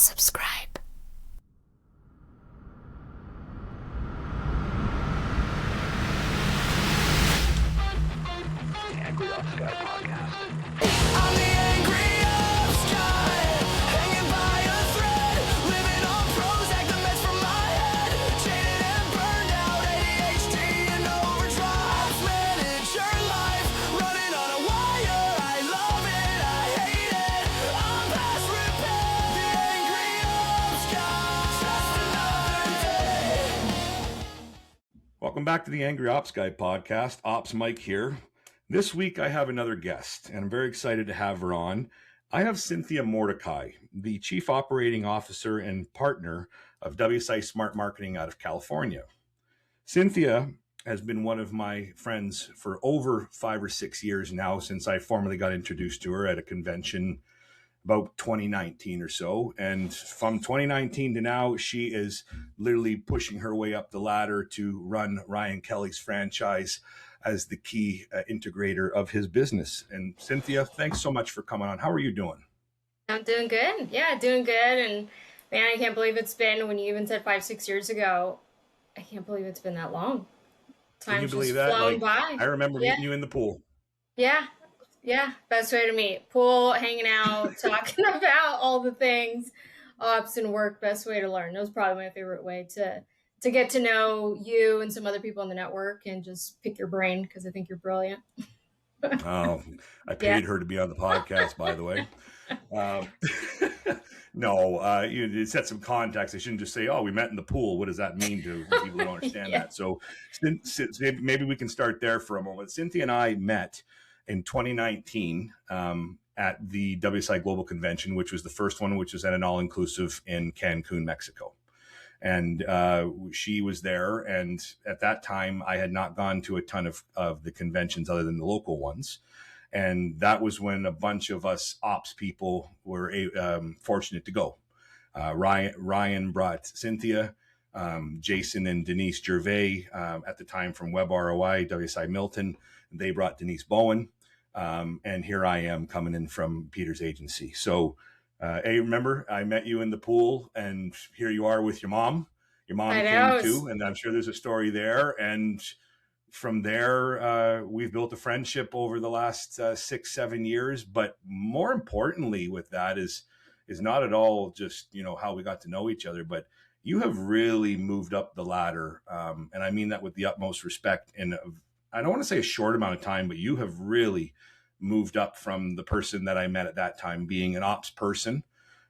subscribe. Angry Ops Guy Podcast. I'm the angry ops guy, hanging by a thread, living on Prozac, the mess from my head, jaded and burned out, ADHD and overdrive, manage your life, running on a wire, I love it, I hate it, I'm past repair, the angry ops guy, just another day. Welcome back to the Angry Ops Guy podcast. Ops Mike here. This week I have another guest, and I'm very excited to have her on. I have Cynthia Mordecai, the Chief Operating Officer and partner of WSI Smart Marketing out of California. Cynthia has been one of my friends for over 5 or 6 years now, since I formally got introduced to her at a convention about 2019 or so. And from 2019 to now, she is literally pushing her way up the ladder to run Ryan Kelly's franchise as the key integrator of his business. And Cynthia, thanks so much for coming on. How are you doing? I'm doing good. Yeah, doing good. And man, I can't believe it's been, when you even said 5-6 years ago, I can't believe it's been that long. Can you Time's believe just that? flown by. I remember Yeah. meeting you in the pool. Yeah. Best way to meet. Pool, hanging out, talking about all the things, ops and work, best way to learn. That was probably my favorite way to get to know you and some other people on the network and just pick your brain, because I think you're brilliant. Oh, I paid her to be on the podcast, by the way. No, you set some context. I shouldn't just say, oh, we met in the pool. What does that mean to people who don't understand Yeah. that? So maybe we can start there for a moment. Cynthia and I met in 2019 at the WSI Global Convention, which was the first one, which was at an all-inclusive in Cancun, Mexico. And she was there. And at that time, I had not gone to a ton of the conventions other than the local ones. And that was when a bunch of us ops people were fortunate to go. Ryan brought Cynthia, Jason and Denise Gervais at the time from Web ROI, WSI Milton. They brought Denise Bowen. And here I am coming in from Peter's agency. So remember, I met you in the pool, and here you are with your mom. Your mom came too, and I'm sure there's a story there. And from there, we've built a friendship over the last 6-7 years. But more importantly, with that is not at all just how we got to know each other, but you have really moved up the ladder, and I mean that with the utmost respect. And I don't want to say a short amount of time, but you have really moved up from the person that I met at that time being an ops person.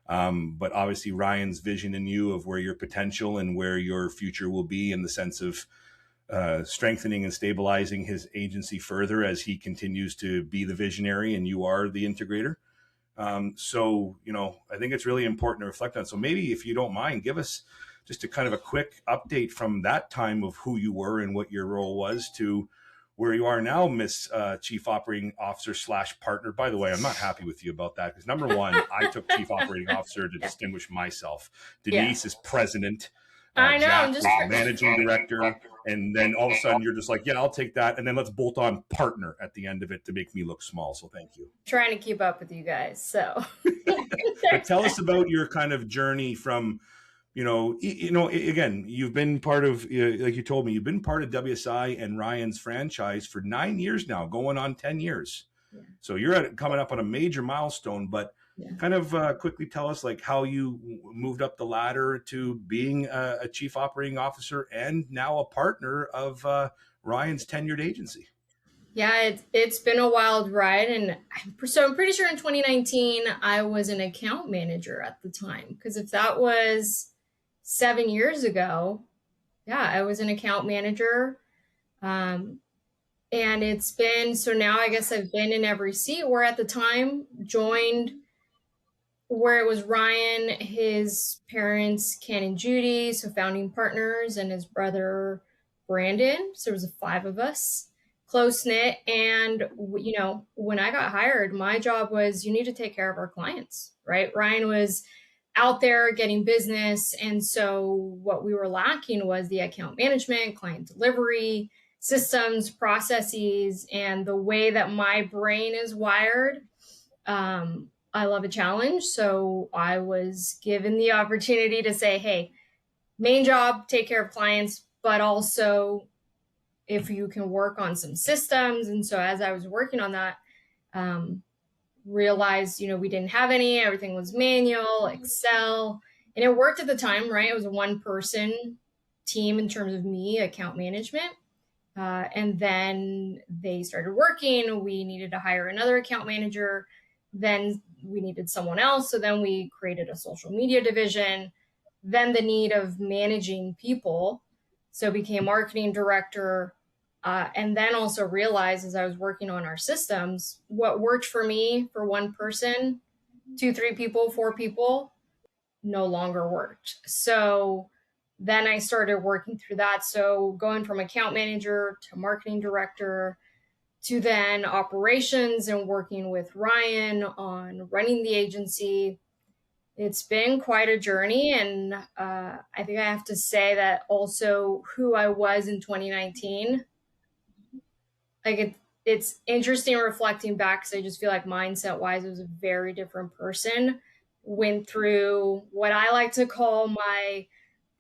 But obviously Ryan's vision in you of where your potential and where your future will be in the sense of strengthening and stabilizing his agency further as he continues to be the visionary and you are the integrator. So I think it's really important to reflect on. So maybe if you don't mind, give us just a kind of a quick update from that time of who you were and what your role was to where you are now, Miss Chief Operating Officer / partner. By the way, I'm not happy with you about that because number one, I took Chief Operating Officer to distinguish myself. Denise is president. I know. Jack I'm just is managing director. And then all of a sudden you're just like, yeah, I'll take that. And then let's bolt on partner at the end of it to make me look small. So thank you. trying to keep up with you guys. So But tell us about your kind of journey from, again, you've been part of, like you told me, you've been part of WSI and Ryan's franchise for 9 years now, going on 10 years. Yeah. So you're coming up on a major milestone, but kind of quickly tell us like how you moved up the ladder to being a chief operating officer and now a partner of Ryan's tenured agency. Yeah, it's been a wild ride. And I'm pretty sure in 2019, I was an account manager at the time. Because if that was 7 years ago, I was an account manager. And it's been, so now I guess I've been in every seat, where at the time joined where it was Ryan, his parents, Ken and Judy, so founding partners, and his brother, Brandon. So there was 5 of us, close knit. And, when I got hired, my job was, you need to take care of our clients, right? Ryan was out there getting business. And so what we were lacking was the account management, client delivery, systems, processes, and the way that my brain is wired. I love a challenge. So I was given the opportunity to say, hey, main job, take care of clients, but also if you can work on some systems. And so as I was working on that, um, realized, we didn't have any, everything was manual, Excel, and it worked at the time, right? It was a one person team in terms of me, account management. And then they started working. We needed to hire another account manager. Then we needed someone else. So then we created a social media division. Then the need of managing people. So became marketing director. And then also realized as I was working on our systems, what worked for me for one person, 2, 3 people, 4 people, no longer worked. So then I started working through that. So going from account manager to marketing director to then operations and working with Ryan on running the agency. It's been quite a journey. And I think I have to say that also who I was in 2019, it's interesting reflecting back because I just feel like mindset wise, it was a very different person. Went through what I like to call my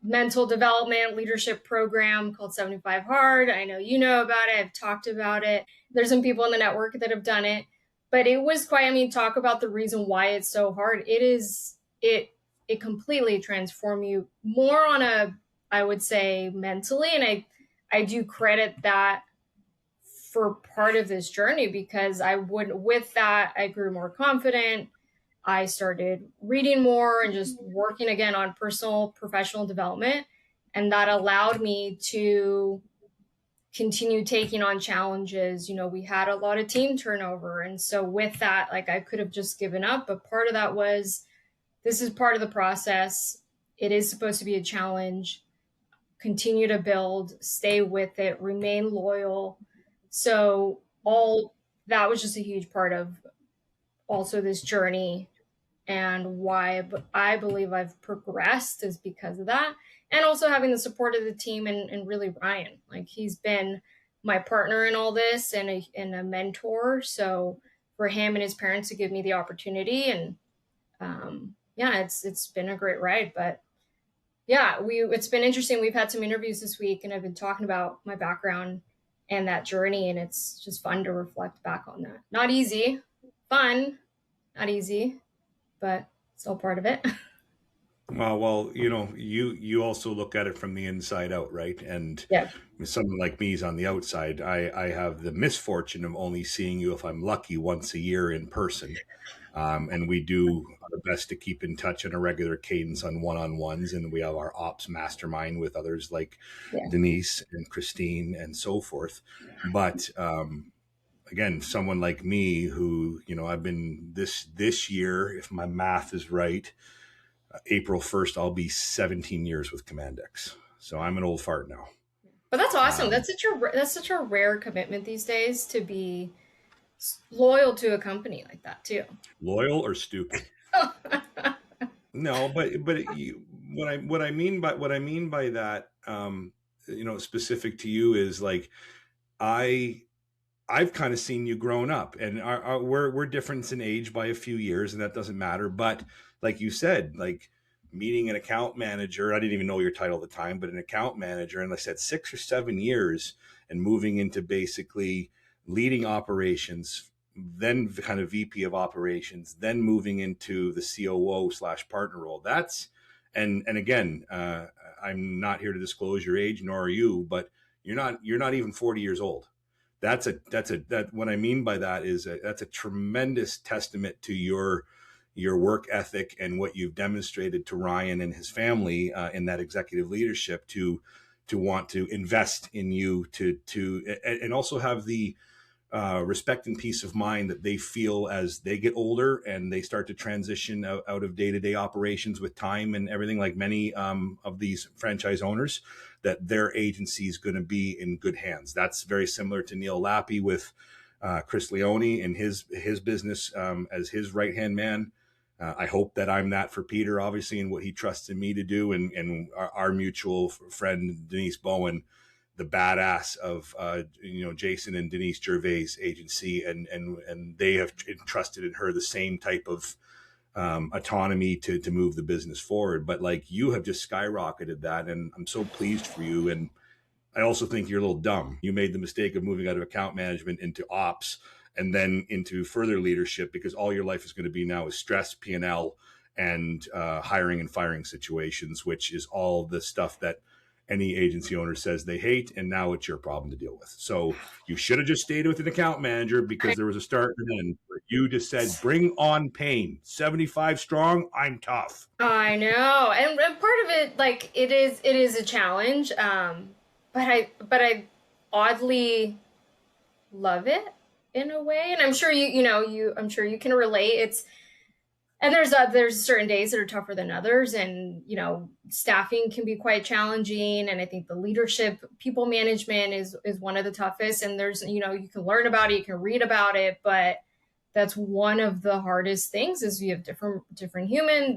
mental development leadership program called 75 Hard. I know you know about it. I've talked about it. There's some people in the network that have done it, but it was quite, talk about the reason why it's so hard. It completely transformed you more on a, I would say mentally. And I do credit that for part of this journey because with that, I grew more confident. I started reading more and just working again on personal professional development. And that allowed me to continue taking on challenges. We had a lot of team turnover. And so with that, I could have just given up. But part of that was this is part of the process. It is supposed to be a challenge. Continue to build, stay with it, remain loyal. So all that was just a huge part of also this journey and why I believe I've progressed is because of that. And also having the support of the team and really Ryan, he's been my partner in all this and a mentor. So for him and his parents to give me the opportunity and it's been a great ride, but yeah, it's been interesting. We've had some interviews this week and I've been talking about my background and that journey. And it's just fun to reflect back on that. Not easy, fun, not easy, but still part of it. Well, you also look at it from the inside out, right? And Yeah. someone like me is on the outside. I have the misfortune of only seeing you, if I'm lucky, once a year in person. And we do our best to keep in touch on a regular cadence on one-on-ones. And we have our ops mastermind with others like Yeah. Denise and Christine and so forth. But again, someone like me who, I've been this year, if my math is right, April 1st, I'll be 17 years with Commandex. So I'm an old fart now. But that's awesome. That's such a rare commitment these days to be loyal to a company like that too. Loyal or stupid? No, but what I mean by that, specific to you is I've kind of seen you grown up, and we're different in age by a few years, and that doesn't matter. But like you said, meeting an account manager, I didn't even know your title at the time, but an account manager, and like I said, 6 or 7 years, and moving into basically leading operations, then kind of VP of operations, then moving into the COO/partner role. And again, I'm not here to disclose your age, nor are you, but you're not even 40 years old. What I mean by that is that's a tremendous testament to your work ethic and what you've demonstrated to Ryan and his family in that executive leadership to want to invest in you and also have the respect and peace of mind that they feel as they get older and they start to transition out of day-to-day operations with time and everything, like many of these franchise owners, that their agency is going to be in good hands. That's very similar to Neil Lappy with Chris Leone and his business as his right-hand man. I hope that I'm that for Peter, obviously, and what he trusts in me to do, and our mutual friend, Denise Bowen. the badass of Jason and Denise Gervais' agency, and they have entrusted in her the same type of autonomy to move the business forward. But like, you have just skyrocketed that, and I'm so pleased for you. And I also think you're a little dumb. You made the mistake of moving out of account management into ops and then into further leadership, because all your life is going to be now is stress, P&L, and hiring and firing situations, which is all the stuff that any agency owner says they hate, and now it's your problem to deal with. So you should have just stayed with an account manager, because there was a start and end. You just said, bring on pain. 75 strong, I'm tough. I know. And part of it, like, it is a challenge. But I oddly love it in a way. And I'm sure I'm sure you can relate. And there's certain days that are tougher than others, and staffing can be quite challenging. And I think the leadership, people management is one of the toughest. And there's you can learn about it, you can read about it, but that's one of the hardest things. Is you have different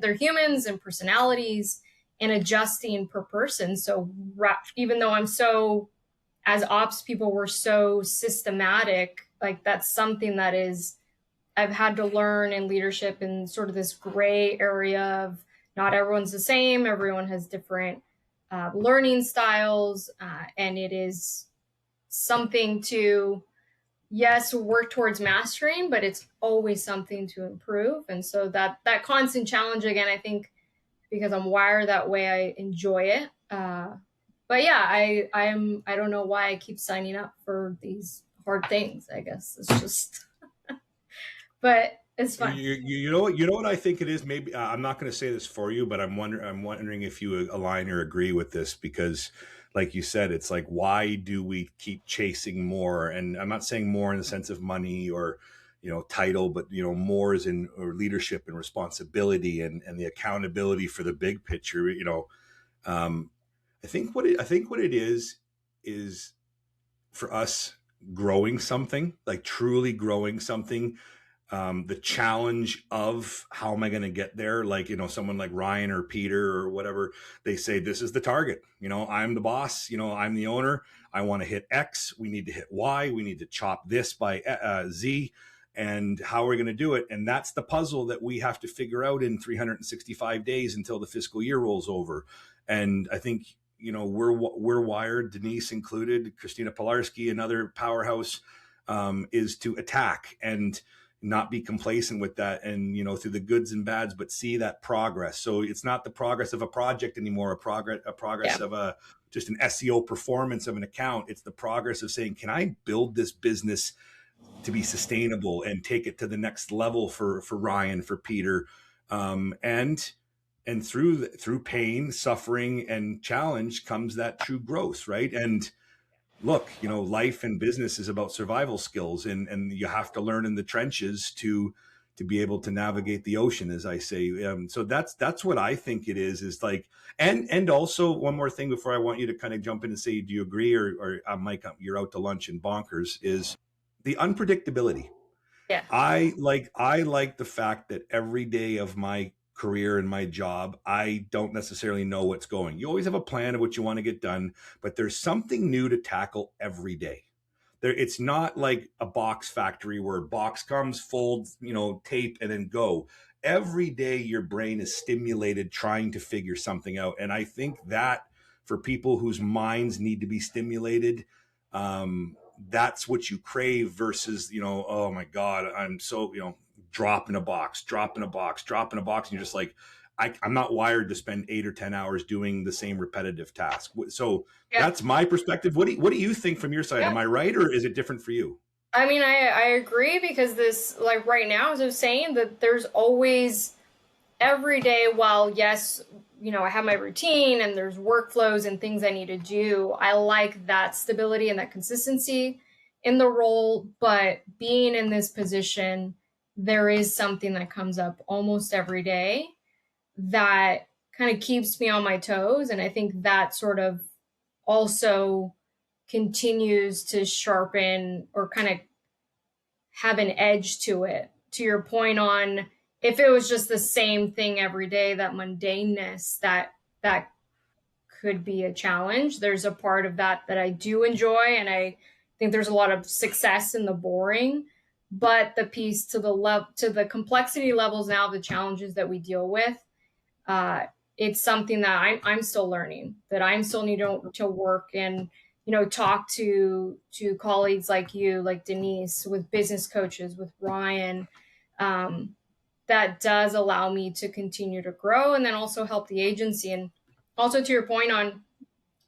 they're humans and personalities, and adjusting per person. So even though as ops people, we're so systematic, like that's something that I've had to learn in leadership, in sort of this gray area of not everyone's the same. Everyone has different learning styles. And it is something to, yes, work towards mastering, but it's always something to improve. And so that constant challenge, again, I think because I'm wired that way, I enjoy it. But yeah, I don't know why I keep signing up for these hard things. I guess it's just, but it's fun. You know what I think it is. Maybe I'm not going to say this for you, but I'm wondering if you align or agree with this, because like you said, it's like, why do we keep chasing more? And I'm not saying more in the sense of money or title, but more is in or leadership and responsibility and the accountability for the big picture. I think what it is for us growing something, like truly growing something. The challenge of how am I going to get there? Like, someone like Ryan or Peter or whatever, they say, this is the target. I'm the boss, I'm the owner. I want to hit X. We need to hit Y. We need to chop this by Z. And how are we going to do it? And that's the puzzle that we have to figure out in 365 days until the fiscal year rolls over. And I think, we're wired, Denise included, Christina Pilarski, another powerhouse, is to attack and not be complacent with that, and through the goods and bads, but see that progress. So it's not the progress of a project anymore, a progress of just an SEO performance of an account. It's the progress of saying, can I build this business to be sustainable and take it to the next level for Ryan, for Peter, and through pain, suffering, and challenge comes that true growth, right? And look, life and business is about survival skills, and you have to learn in the trenches to be able to navigate the ocean, as I say. So that's what I think it is like, and also one more thing before I want you to kind of jump in and say, do you agree? Or Mike, you're out to lunch in bonkers, is the unpredictability. Yeah. I like the fact that every day of my career and my job, I don't necessarily know what's going. You always have a plan of what you want to get done, but there's something new to tackle every day. It's not like a box factory where a box comes, folds, tape, and then go. Every day your brain is stimulated trying to figure something out. And I think that for people whose minds need to be stimulated, that's what you crave versus, oh my God, I'm so, dropping a box. And you're just like, I'm not wired to spend 8 or 10 hours doing the same repetitive task. So That's my perspective. What do you think from your side? Yeah. Am I right, or is it different for you? I mean, I agree, because this, like right now, as I was saying, that there's always every day, while yes, I have my routine and there's workflows and things I need to do, I like that stability and that consistency in the role. But being in this position, there is something that comes up almost every day that kind of keeps me on my toes. And I think that sort of also continues to sharpen or kind of have an edge to it. To your point on, if it was just the same thing every day, that mundaneness, that could be a challenge. There's a part of that I do enjoy, and I think there's a lot of success in the boring, but the piece to the complexity levels now, the challenges that we deal with, it's something that I'm still learning, that I'm still need to work and, talk to colleagues like you, like Denise, with business coaches, with Ryan. That does allow me to continue to grow and then also help the agency. And also to your point on,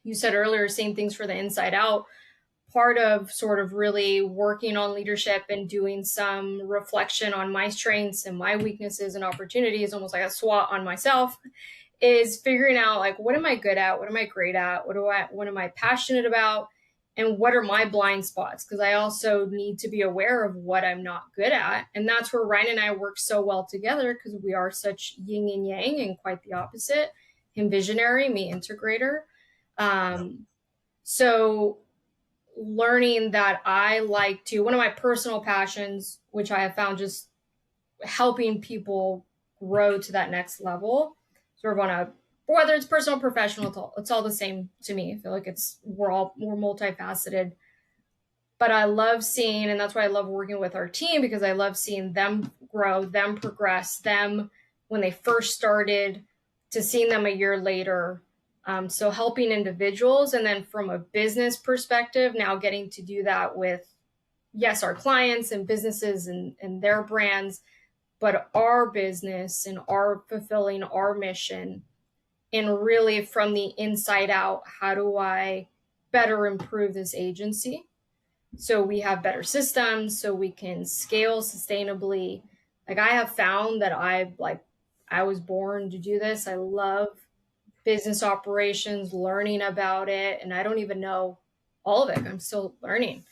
you said earlier, same things for the inside out. Part of sort of really working on leadership and doing some reflection on my strengths and my weaknesses and opportunities, almost like a SWOT on myself, is figuring out, like, what am I good at? What am I great at? What am I passionate about? And what are my blind spots? Because I also need to be aware of what I'm not good at. And that's where Ryan and I work so well together, because we are such yin and yang and quite the opposite. Him visionary, me integrator. So learning that I like to, one of my personal passions, which I have found just helping people grow to that next level, sort of on a, whether it's personal or professional, it's all the same to me. I feel like we're multifaceted, but I love seeing, and that's why I love working with our team, because I love seeing them grow, them progress, them when they first started to seeing them a year later. So helping individuals, and then from a business perspective, now getting to do that with, yes, our clients and businesses and their brands, but our business and our fulfilling our mission. And really from the inside out, how do I better improve this agency so we have better systems, so we can scale sustainably? Like, I have found that I was born to do this. I love business operations, learning about it, and I don't even know all of it. I'm still learning.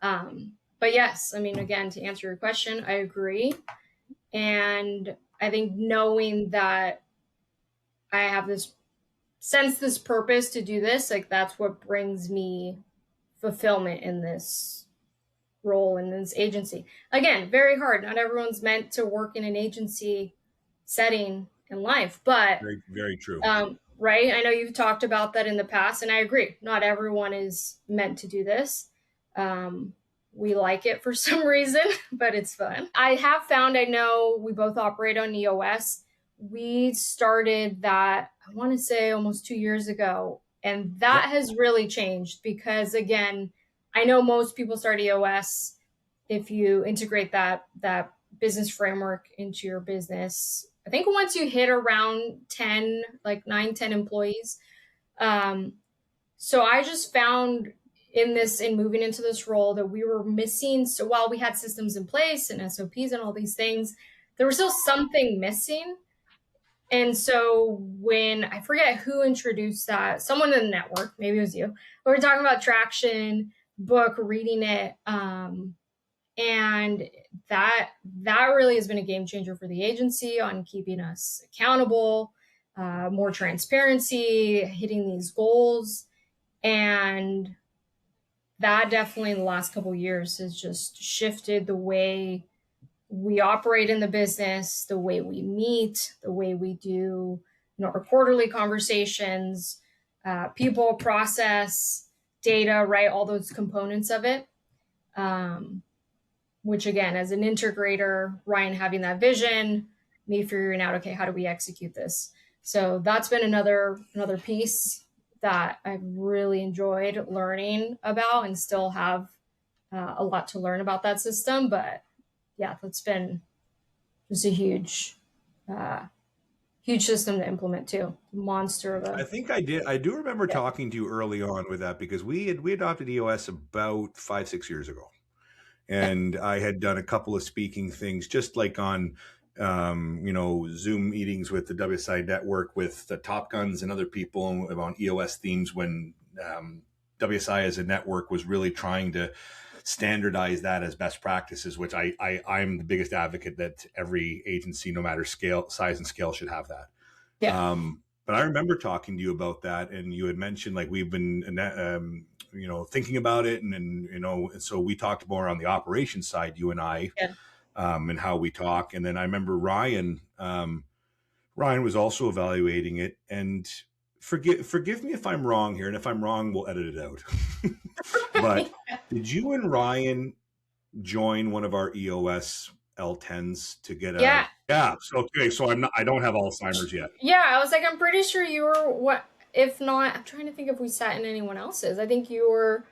But yes, I mean, again, to answer your question, I agree. And I think knowing that I have this purpose to do this, like, that's what brings me fulfillment in this role, in this agency. Again, very hard. Not everyone's meant to work in an agency setting in life, but very, very true. Right. I know you've talked about that in the past, and I agree. Not everyone is meant to do this. We like it for some reason, but it's fun. I have found, I know we both operate on EOS. We started that, I want to say, almost 2 years ago. And that has really changed, because, again, I know most people start EOS if you integrate that business framework into your business. I think once you hit around 10, like 9, 10 employees. So I just found in moving into this role that we were missing. So while we had systems in place and SOPs and all these things, there was still something missing. And so when, I forget who introduced that, someone in the network, maybe it was you, we were talking about traction, book, reading it. And that really has been a game changer for the agency on keeping us accountable, more transparency, hitting these goals. And that definitely in the last couple of years has just shifted the way we operate in the business, the way we meet, the way we do, our quarterly conversations, people, process, data, right? All those components of it. Which, again, as an integrator, Ryan having that vision, me figuring out, okay, how do we execute this? So that's been another piece that I've really enjoyed learning about, and still have a lot to learn about that system. But yeah, that's been just a huge system to implement too. Monster of a. I think I did. I do remember talking to you early on with that, because we adopted EOS about 5-6 years ago. And I had done a couple of speaking things, just like on, Zoom meetings with the WSI network with the Top Guns and other people on EOS themes, when WSI as a network was really trying to standardize that as best practices, which I'm the biggest advocate that every agency, no matter size and scale, should have that. Yeah. But I remember talking to you about that, and you had mentioned, like, we've been, thinking about it, and so we talked more on the operations side, you and I, and how we talk. And then I remember Ryan was also evaluating it, and forgive me if I'm wrong here, and if I'm wrong, we'll edit it out. But did you and Ryan join one of our EOS L10s to get a? Yeah. Yeah. So okay, so I don't have Alzheimer's yet. Yeah, I was like, I'm pretty sure you were what. If not, I'm trying to think if we sat in anyone else's. I think you were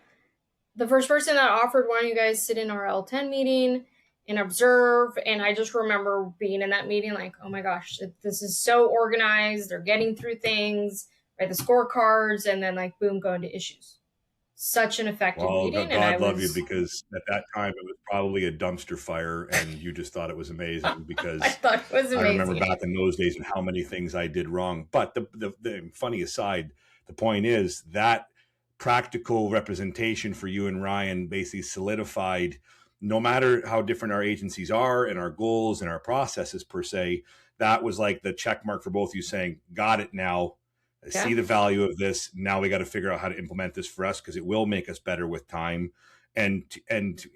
the first person that offered one of you guys sit in our L10 meeting and observe. And I just remember being in that meeting like, oh my gosh, this is so organized. They're getting through things, right? The scorecards, and then like, boom, go into issues. Such an effective meeting. God love you, because at that time it was probably a dumpster fire and you just thought it was amazing because I thought it was amazing. I remember back in those days and how many things I did wrong. But the funny aside, the point is that practical representation for you and Ryan basically solidified, no matter how different our agencies are and our goals and our processes per se, that was like the check mark for both of you saying, got it now. Yeah. See the value of this. Now we got to figure out how to implement this for us because it will make us better with time. And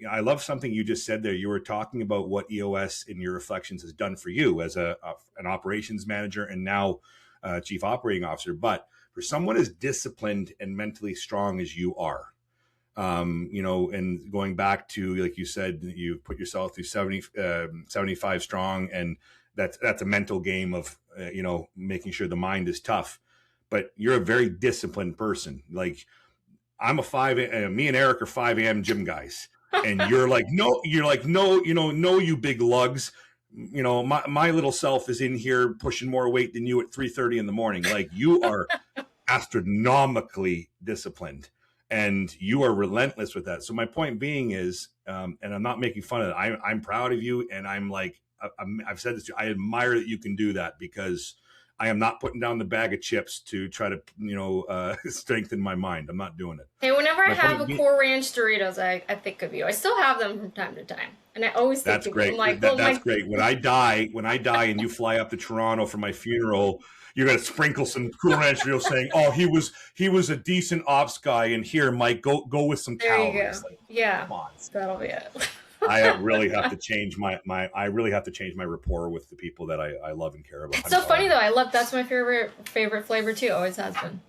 I love something you just said there. You were talking about what EOS in your reflections has done for you as an operations manager and now chief operating officer. But for someone as disciplined and mentally strong as you are, and going back to, like you said, you put yourself through 75 strong, and that's a mental game of, making sure the mind is tough. But you're a very disciplined person. Like I'm me and Eric are 5 a.m. gym guys. And you're like, no, you big lugs. My little self is in here pushing more weight than you at 3:30 in the morning. Like you are astronomically disciplined and you are relentless with that. So my point being is, and I'm not making fun of it. I'm proud of you. And I'm like, I've said this to you, I admire that you can do that because I am not putting down the bag of chips to try to, strengthen my mind. I'm not doing it. Hey, whenever I have a Cool Ranch Doritos, I think of you. I still have them from time to time, and I always think of you. I'm like, that's great. When I die, and you fly up to Toronto for my funeral, you're gonna sprinkle some Cool Ranch Doritos, saying, "Oh, he was a decent ops guy." And here, Mike, go with some calories. There you go. Like, yeah, come on. That'll be it. I really have to change my rapport with the people that I love and care about. It's so funny though. That's my favorite flavor too. Always has been.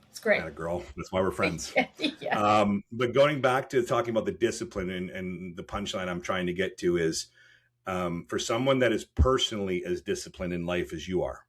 It's great. Yeah, girl. That's why we're friends. Yeah. But going back to talking about the discipline and the punchline I'm trying to get to is, for someone that is personally as disciplined in life as you are,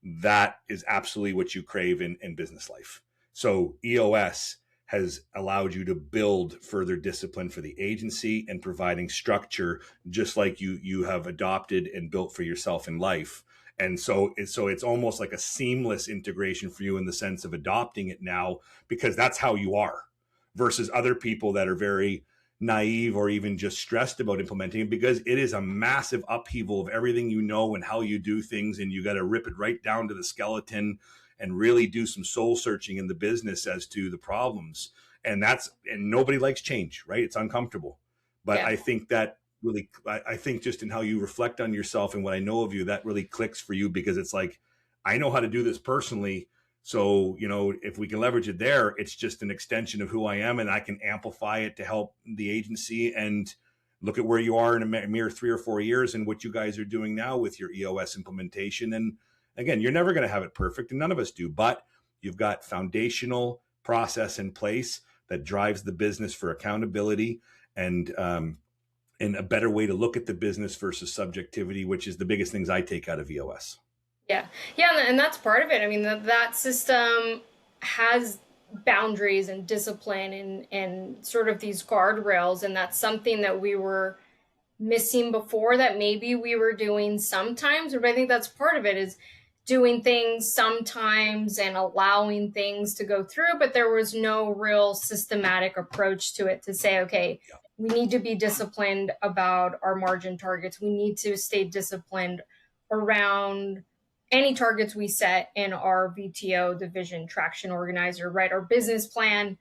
that is absolutely what you crave in business life. So EOS has allowed you to build further discipline for the agency and providing structure, just like you have adopted and built for yourself in life. And so it's almost like a seamless integration for you in the sense of adopting it now, because that's how you are, versus other people that are very naive or even just stressed about implementing it, because it is a massive upheaval of everything you know and how you do things. And you got to rip it right down to the skeleton and really do some soul searching in the business as to the problems. And nobody likes change, right? It's uncomfortable. But yeah. I think that really, I think just in how you reflect on yourself and what I know of you, that really clicks for you, because it's like, I know how to do this personally. So, if we can leverage it there, it's just an extension of who I am, and I can amplify it to help the agency. And look at where you are in a mere 3 or 4 years and what you guys are doing now with your EOS implementation. And again, you're never going to have it perfect, and none of us do, but you've got foundational process in place that drives the business for accountability and a better way to look at the business versus subjectivity, which is the biggest things I take out of EOS. Yeah. And that's part of it. I mean, that system has boundaries and discipline and sort of these guardrails. And that's something that we were missing before that maybe we were doing sometimes. But I think that's part of it, is doing things sometimes and allowing things to go through. But there was no real systematic approach to it to say, okay, we need to be disciplined about our margin targets. We need to stay disciplined around any targets we set in our VTO division traction organizer, right? Our business plan.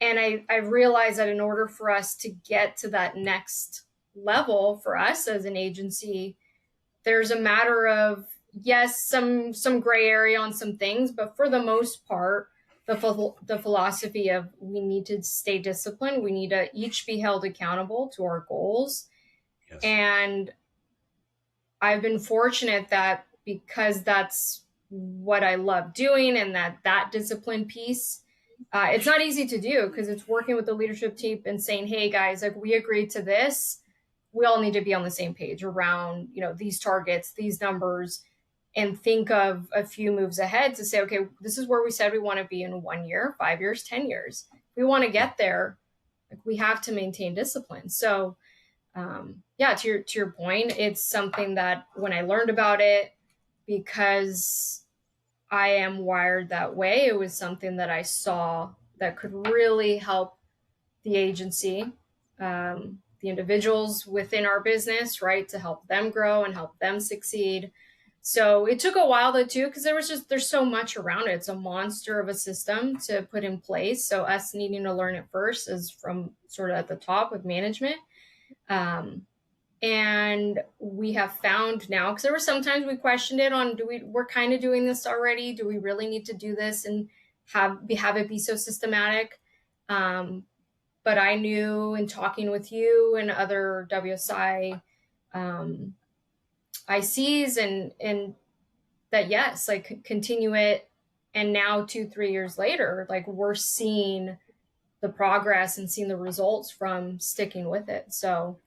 And I realized that in order for us to get to that next level for us as an agency, there's a matter of, yes, some gray area on some things, but for the most part, the philosophy of we need to stay disciplined. We need to each be held accountable to our goals. Yes. And I've been fortunate that because that's what I love doing, and that discipline piece. It's not easy to do because it's working with the leadership team and saying, hey guys, like we agreed to this. We all need to be on the same page around, these targets, these numbers, and think of a few moves ahead to say, okay, this is where we said we want to be in 1 year, 5 years, 10 years. If we want to get there, like we have to maintain discipline. So yeah, to your point, it's something that when I learned about it, because I am wired that way, it was something that I saw that could really help the agency, the individuals within our business, right, to help them grow and help them succeed. So it took a while though too, because there's so much around it. It's a monster of a system to put in place. So us needing to learn it first is from sort of at the top with management. And we have found now, because there were sometimes we questioned it on, we're kind of doing this already. Do we really need to do this and have it be so systematic? But I knew in talking with you and other WSI ICs and that, yes, like continue it. And now 2-3 years later, like we're seeing the progress and seeing the results from sticking with it. So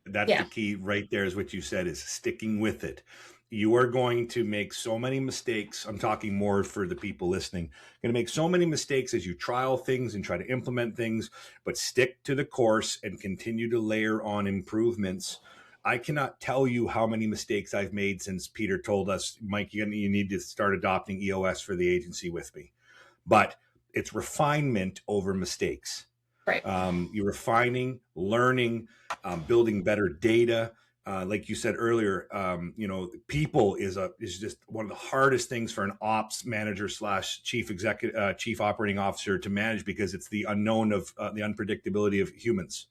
that's the key right there, is what you said, is sticking with it. You are going to make so many mistakes. I'm talking more for the people listening. You're going to make so many mistakes as you trial things and try to implement things, but stick to the course and continue to layer on improvements. I cannot tell you how many mistakes I've made since Peter told us, Mike, you need to start adopting EOS for the agency with me. But it's refinement over mistakes. Right. You're refining, learning, building better data. Like you said earlier, people is just one of the hardest things for an ops manager / chief operating officer to manage, because it's the unknown of the unpredictability of humans.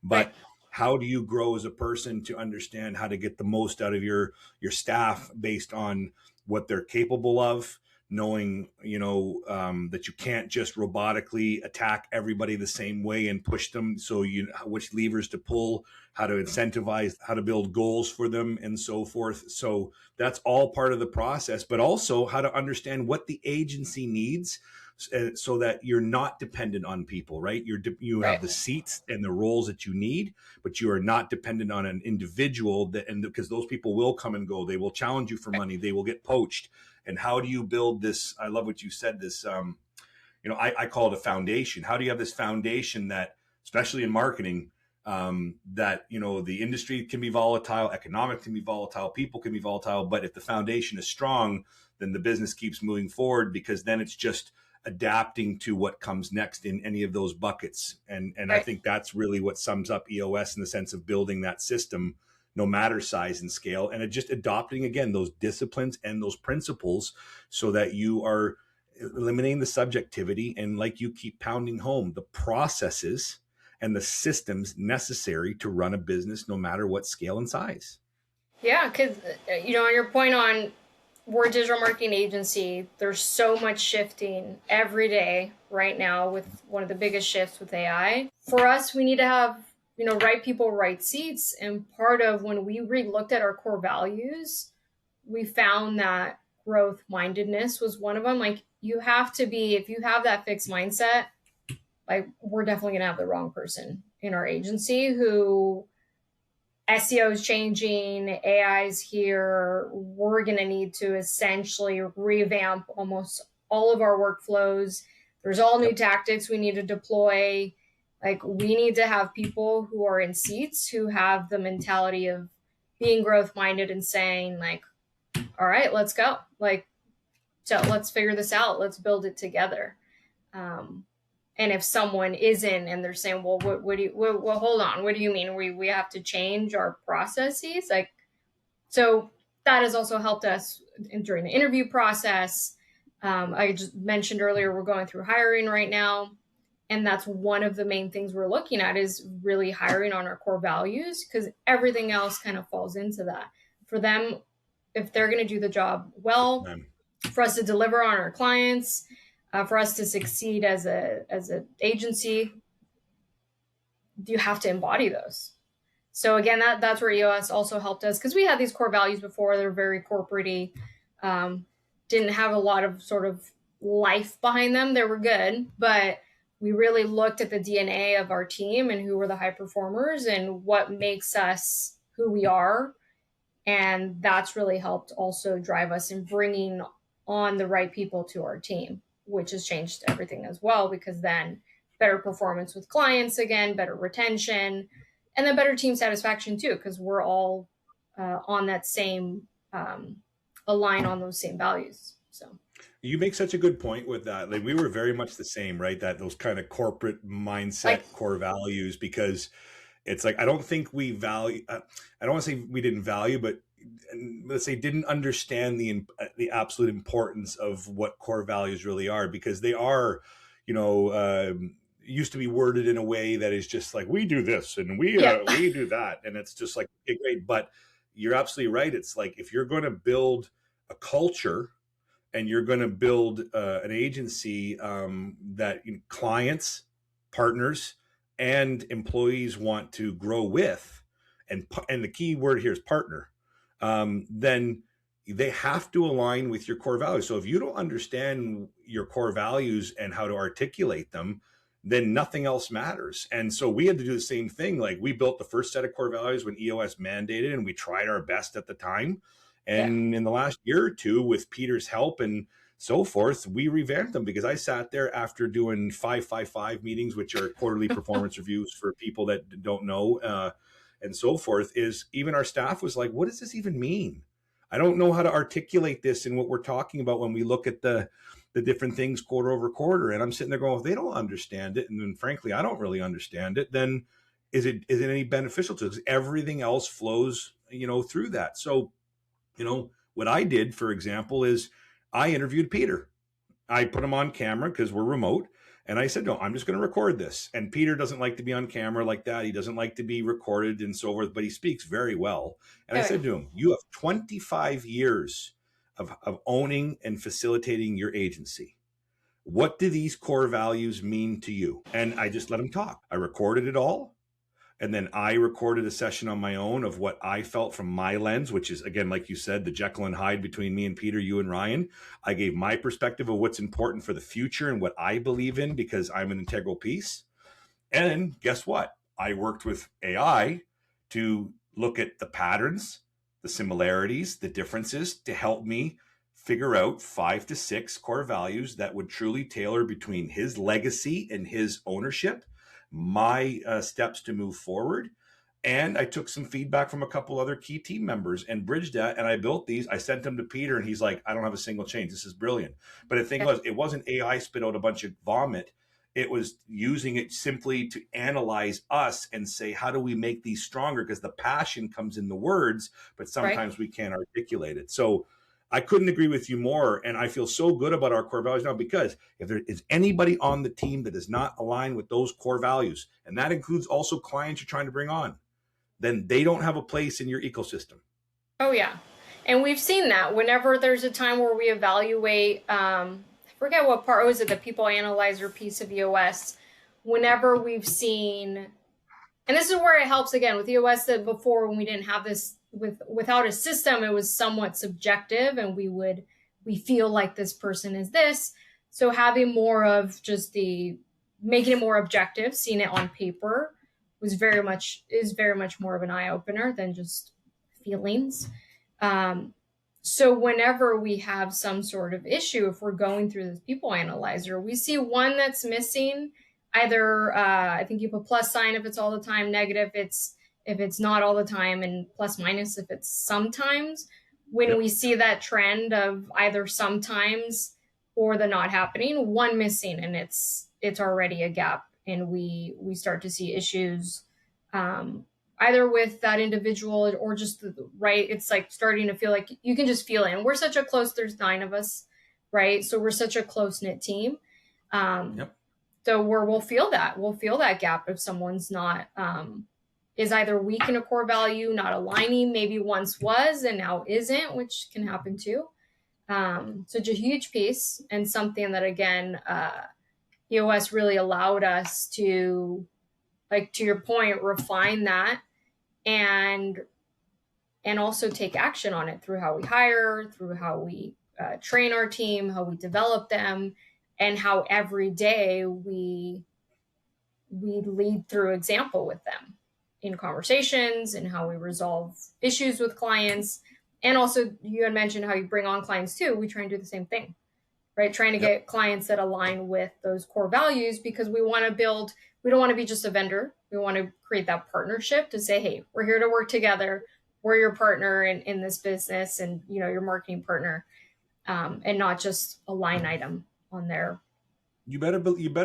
But right. How do you grow as a person to understand how to get the most out of your staff based on what they're capable of? Knowing, that you can't just robotically attack everybody the same way and push them. So which levers to pull, how to incentivize, how to build goals for them, and so forth. So that's all part of the process, but also how to understand what the agency needs, so that you're not dependent on people, right? You have the seats and the roles that you need, but you are not dependent on an individual because those people will come and go. They will challenge you for money. They will get poached. And how do you build this? I love what you said, this, I call it a foundation. How do you have this foundation that, especially in marketing, that, the industry can be volatile, economic can be volatile, people can be volatile, but if the foundation is strong, then the business keeps moving forward, because then it's just adapting to what comes next in any of those buckets. And right. I think that's really what sums up EOS in the sense of building that system, no matter size and scale, and just adopting, again, those disciplines and those principles so that you are eliminating the subjectivity and, like you keep pounding home, the processes and the systems necessary to run a business no matter what scale and size. Yeah, because, on your point on we're a digital marketing agency, there's so much shifting every day right now with one of the biggest shifts with AI. For us, we need to have right people, right seats. And part of when we re-looked at our core values, we found that growth mindedness was one of them. Like, you have to be, if you have that fixed mindset, like, we're definitely going to have the wrong person in our agency. Who SEO is changing, AI is here. We're going to need to essentially revamp almost all of our workflows. There's all new tactics we need to deploy. Like, we need to have people who are in seats who have the mentality of being growth minded and saying, like, all right, let's go. Like, so let's figure this out. Let's build it together. And if someone isn't and they're saying, well, well, hold on, what do you mean? We have to change our processes? Like, so that has also helped us during the interview process. I just mentioned earlier, we're going through hiring right now. And that's one of the main things we're looking at, is really hiring on our core values, because everything else kind of falls into that. For them, if they're going to do the job well, for us to deliver on our clients, for us to succeed as an agency, you have to embody those. So again, that's where EOS also helped us, because we had these core values before. They're very corporate-y. didn't have a lot of sort of life behind them. They were good, but we really looked at the DNA of our team and who were the high performers and what makes us who we are. And that's really helped also drive us in bringing on the right people to our team, which has changed everything as well, because then better performance with clients again, better retention, and then better team satisfaction too, because we're all on that same align on those same values. So You make such a good point with that. Like we were very much the same, right? That those kind of corporate mindset, core values, because it's like I don't think we value. I don't want to say we didn't value, but let's say didn't understand the absolute importance of what core values really are, because they are, used to be worded in a way that is just like we do this and we do that, and it's just like okay, great. But you're absolutely right. It's like if you're going to build a culture and you're going to build an agency that clients, partners, and employees want to grow with, and the key word here is partner, then they have to align with your core values. So if you don't understand your core values and how to articulate them, then nothing else matters. And so we had to do the same thing. Like we built the first set of core values when EOS mandated, and we tried our best at the time. And in the last year or two, with Peter's help and so forth, we revamped them, because I sat there after doing 555 meetings, which are quarterly performance reviews for people that don't know, and so forth, is even our staff was like, what does this even mean? I don't know how to articulate this in what we're talking about when we look at the different things quarter over quarter. And I'm sitting there going, if they don't understand it, and then frankly, I don't really understand it, then is it any beneficial to us? Everything else flows, through that. So, what I did, for example, is I interviewed Peter. I put him on camera because we're remote. And I said, no, I'm just going to record this. And Peter doesn't like to be on camera like that. He doesn't like to be recorded and so forth, but he speaks very well. And I said to him, you have 25 years of owning and facilitating your agency. What do these core values mean to you? And I just let him talk. I recorded it all. And then I recorded a session on my own of what I felt from my lens, which is, again, like you said, the Jekyll and Hyde between me and Peter, you and Ryan. I gave my perspective of what's important for the future and what I believe in, because I'm an integral piece. And guess what? I worked with AI to look at the patterns, the similarities, the differences, to help me figure out 5 to 6 core values that would truly tailor between his legacy and his ownership, my steps to move forward. And I took some feedback from a couple other key team members and bridged that. And I built these. I sent them to Peter, and he's like, I don't have a single change. This is brilliant. But the thing was, it wasn't AI spit out a bunch of vomit. It was using it simply to analyze us and say, how do we make these stronger? Because the passion comes in the words, but sometimes we can't articulate it. So I couldn't agree with you more. And I feel so good about our core values now, because if there is anybody on the team that does not align with those core values, and that includes also clients you're trying to bring on, then they don't have a place in your ecosystem. Oh, yeah. And we've seen that whenever there's a time where we evaluate, I forget what part, was it the people analyzer piece of EOS? Whenever we've seen, and this is where it helps again with EOS, that before, when we didn't have this, without a system, it was somewhat subjective, and we feel like this person is this. So having more of just making it more objective, seeing it on paper, is very much more of an eye opener than just feelings. So whenever we have some sort of issue, if we're going through this people analyzer, we see one that's missing. Either I think you put plus sign if it's all the time, negative if it's not all the time, and plus minus if it's sometimes. When we see that trend of either sometimes or the not happening, one missing, and it's already a gap, and we start to see issues either with that individual or just it's like starting to feel like you can just feel it. And we're such a close, there's 9 of us, right? So we're such a close-knit team. So we'll feel that gap if someone's not is either weak in a core value, not aligning, maybe once was and now isn't, which can happen too. So it's a huge piece, and something that, again, EOS really allowed us to, like, to your point, refine that and also take action on it through how we hire, through how we train our team, how we develop them, and how every day we lead through example with them in conversations and how we resolve issues with clients. And also, you had mentioned how you bring on clients too. We try and do the same thing, right? Trying to get clients that align with those core values, because we want to build, we don't want to be just a vendor. We want to create that partnership to say, hey, we're here to work together. We're your partner in this business, and, you know, your marketing partner, and not just a line item on their. You better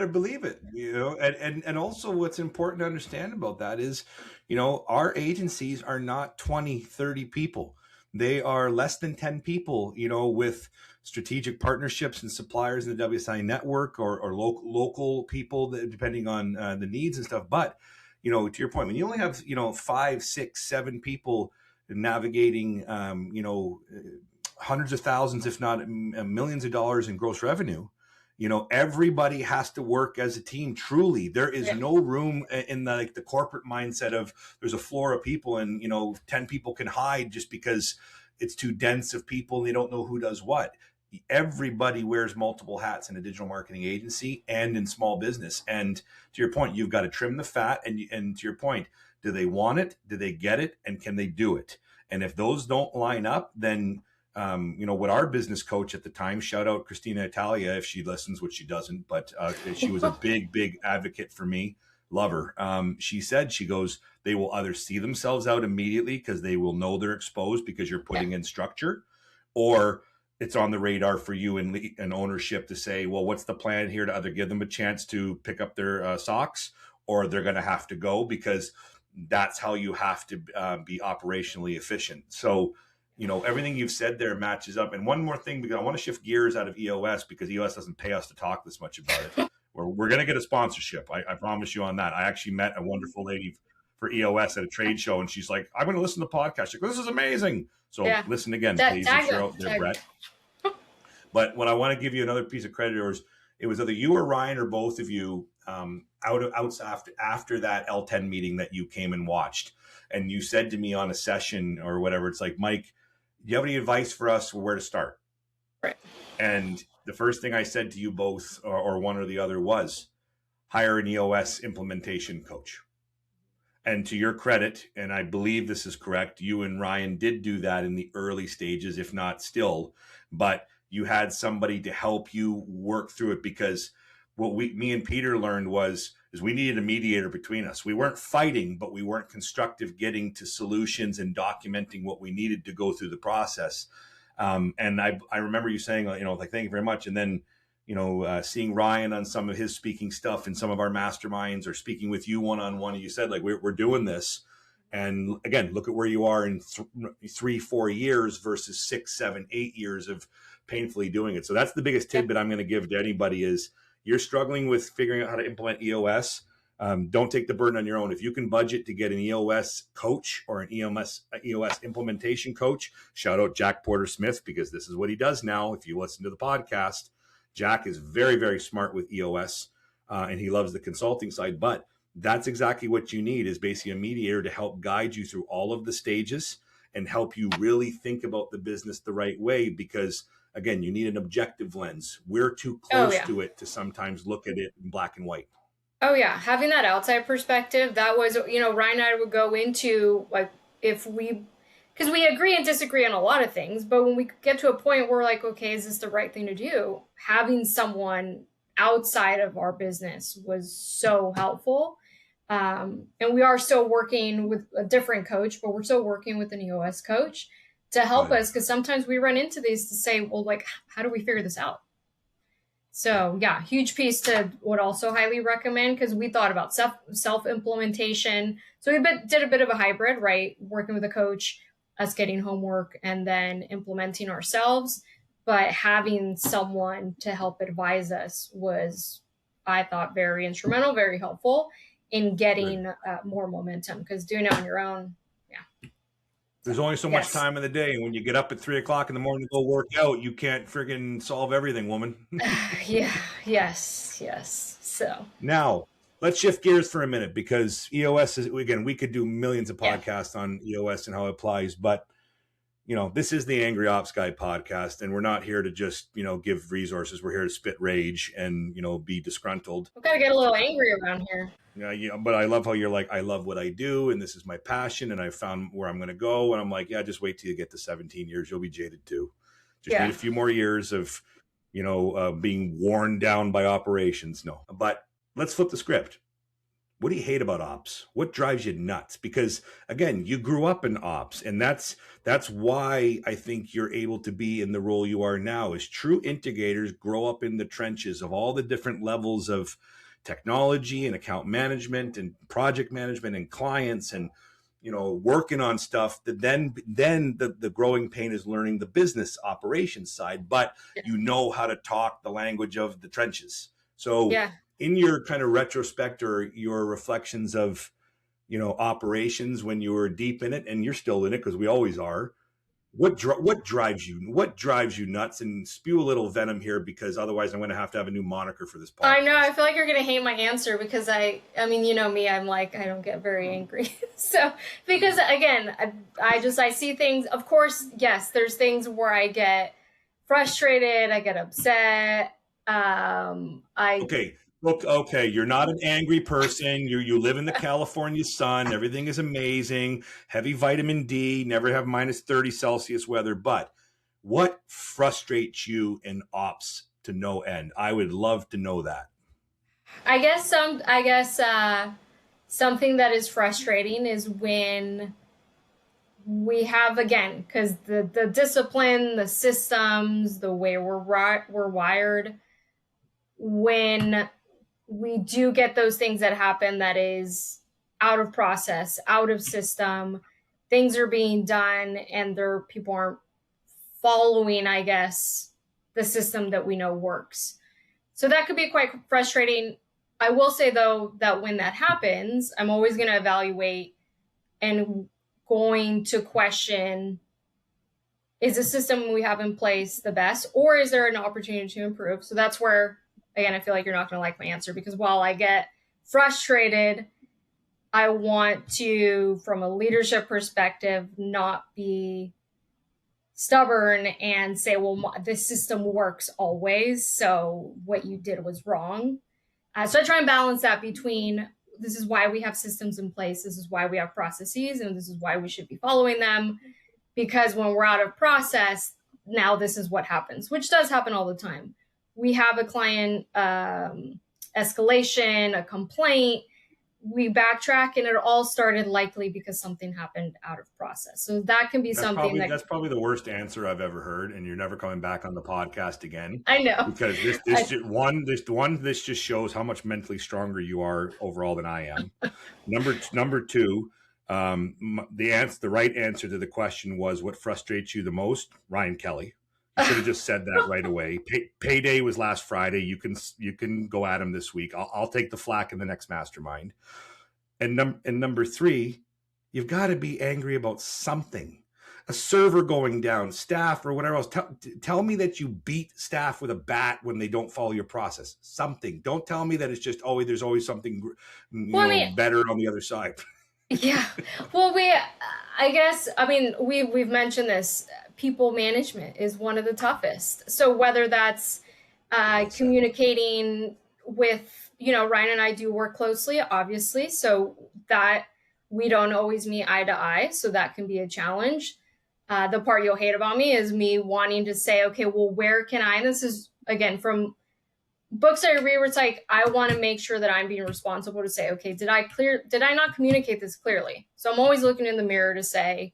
believe it, you know, and also what's important to understand about that is, you know, our agencies are not 20, 30 people. They are less than 10 people, you know, with strategic partnerships and suppliers in the WSI network, or local people that, depending on the needs and stuff. But, you know, to your point, when you only have, you know, 5, 6, 7 people navigating, you know, hundreds of thousands, if not millions of dollars in gross revenue, you know, everybody has to work as a team. Truly, there is no room in the, like, the corporate mindset of there's a floor of people and, you know, 10 people can hide just because it's too dense of people and they don't know who does what. Everybody wears multiple hats in a digital marketing agency and in small business. And to your point, you've got to trim the fat. And to your point, do they want it? Do they get it? And can they do it? And if those don't line up, then you know, what our business coach at the time, shout out Christina Italia if she listens, which she doesn't, but she was a big advocate for me. Love her. She said, she goes, they will either see themselves out immediately because they will know they're exposed because you're putting in structure, or it's on the radar for you and ownership to say, well, what's the plan here to either give them a chance to pick up their socks, or they're going to have to go, because that's how you have to be operationally efficient. So, you know, everything you've said there matches up. And one more thing, because I want to shift gears out of EOS, because EOS doesn't pay us to talk this much about it. We're going to get a sponsorship. I promise you on that. I actually met a wonderful lady for EOS at a trade show, and she's like, I'm going to listen to the podcast. She's like, this is amazing. So listen again, please. And share out there, Brett. But what I want to give you another piece of credit is, it was either you or Ryan or both of you after that L10 meeting that you came and watched. And you said to me on a session or whatever, it's like, Mike, do you have any advice for us where to start? Right. And the first thing I said to you both, or one or the other, was hire an EOS implementation coach. And to your credit, and I believe this is correct, you and Ryan did do that in the early stages, if not still, but you had somebody to help you work through it, because what me and Peter learned is we needed a mediator between us. We weren't fighting, but we weren't constructive getting to solutions and documenting what we needed to go through the process. And I remember you saying, you know, like, thank you very much. And then, you know, seeing Ryan on some of his speaking stuff in some of our masterminds, or speaking with you one-on-one, and you said, like, we're doing this. And again, look at where you are in 3-4 years versus 6, 7, 8 years of painfully doing it. So that's the biggest tidbit I'm going to give to anybody is, you're struggling with figuring out how to implement EOS. Don't take the burden on your own. If you can budget to get an EOS coach or an EOS implementation coach, shout out Jack Porter Smith, because this is what he does now. If you listen to the podcast, Jack is very, very smart with EOS, and he loves the consulting side. But that's exactly what you need, is basically a mediator to help guide you through all of the stages and help you really think about the business the right way, because again, you need an objective lens. We're too close to it to sometimes look at it in black and white. Oh yeah. Having that outside perspective, that was, you know, Ryan and I would go into, like, because we agree and disagree on a lot of things, but when we get to a point where we're like, okay, is this the right thing to do? Having someone outside of our business was so helpful. And we are still working with a different coach, but we're still working with an EOS coach to help us, because sometimes we run into these to say, well, like, how do we figure this out? So yeah, huge piece to would also highly recommend, because we thought about self-implementation. So we did a bit of a hybrid, right? Working with a coach, us getting homework, and then implementing ourselves. But having someone to help advise us was, I thought, very instrumental, very helpful in getting more momentum, because doing it on your own, there's only so much time in the day. And when you get up at 3 o'clock in the morning to go work out, you can't friggin' solve everything, woman. Yes. So now let's shift gears for a minute, because EOS is, again, we could do millions of podcasts on EOS and how it applies, but this is the Angry Ops Guy podcast, and we're not here to just, give resources. We're here to spit rage and, be disgruntled. We gotta get a little angry around here. Yeah, but I love how you're like, I love what I do, and this is my passion, and I found where I'm going to go. And I'm like, yeah, just wait till you get to 17 years. You'll be jaded too. Just need a few more years of, being worn down by operations. No, but let's flip the script. What do you hate about ops? What drives you nuts? Because again, you grew up in ops, and that's why I think you're able to be in the role you are now. Is true integrators grow up in the trenches of all the different levels of technology and account management and project management and clients and working on stuff that then the growing pain is learning the business operations side, but you know how to talk the language of the trenches. So in your kind of retrospect or your reflections of, operations when you were deep in it, and you're still in it because we always are, what drives you nuts? And spew a little venom here, because otherwise I'm going to have a new moniker for this podcast. I know. I feel like you're going to hate my answer because I mean, you know me, I'm like, I don't get very angry. So, because again, I see things, of course, yes, there's things where I get frustrated, I get upset. Okay, you're not an angry person. You live in the California sun. Everything is amazing. Heavy vitamin D. Never have minus 30 Celsius weather. But what frustrates you in ops to no end? I would love to know that. I guess something that is frustrating is when we have, again, because the discipline, the systems, the way we're wired, when we do get those things that happen that is out of process, out of system, things are being done and people aren't following, I guess, the system that we know works. So that could be quite frustrating. I will say, though, that when that happens, I'm always going to evaluate and going to question, is the system we have in place the best, or is there an opportunity to improve? So that's where, again, I feel like you're not going to like my answer, because while I get frustrated, I want to, from a leadership perspective, not be stubborn and say, well, this system works always, so what you did was wrong. So I try and balance that between, this is why we have systems in place, this is why we have processes, and this is why we should be following them, because when we're out of process, now this is what happens, which does happen all the time. We have a client escalation, a complaint, we backtrack, and it all started likely because something happened out of process. So that can be that's probably the worst answer I've ever heard, and you're never coming back on the podcast again. I know, because this just shows how much mentally stronger you are overall than I am. Number two, the right answer to the question was, what frustrates you the most? Ryan Kelly. You should have just said that right away. Payday was last Friday. You can go at him this week. I'll take the flack in the next mastermind. And number three, you've got to be angry about something. A server going down, staff or whatever else. Tell me that you beat staff with a bat when they don't follow your process. Something. Don't tell me that it's just there's always something better on the other side. Yeah. Well, we've mentioned this. People management is one of the toughest. So whether that's communicating with, Ryan and I do work closely, obviously, so that we don't always meet eye to eye. So that can be a challenge. The part you'll hate about me is me wanting to say, okay, well, where can I, and this is, again, from books I read, where it's like, I want to make sure that I'm being responsible to say, okay, did I not communicate this clearly? So I'm always looking in the mirror to say,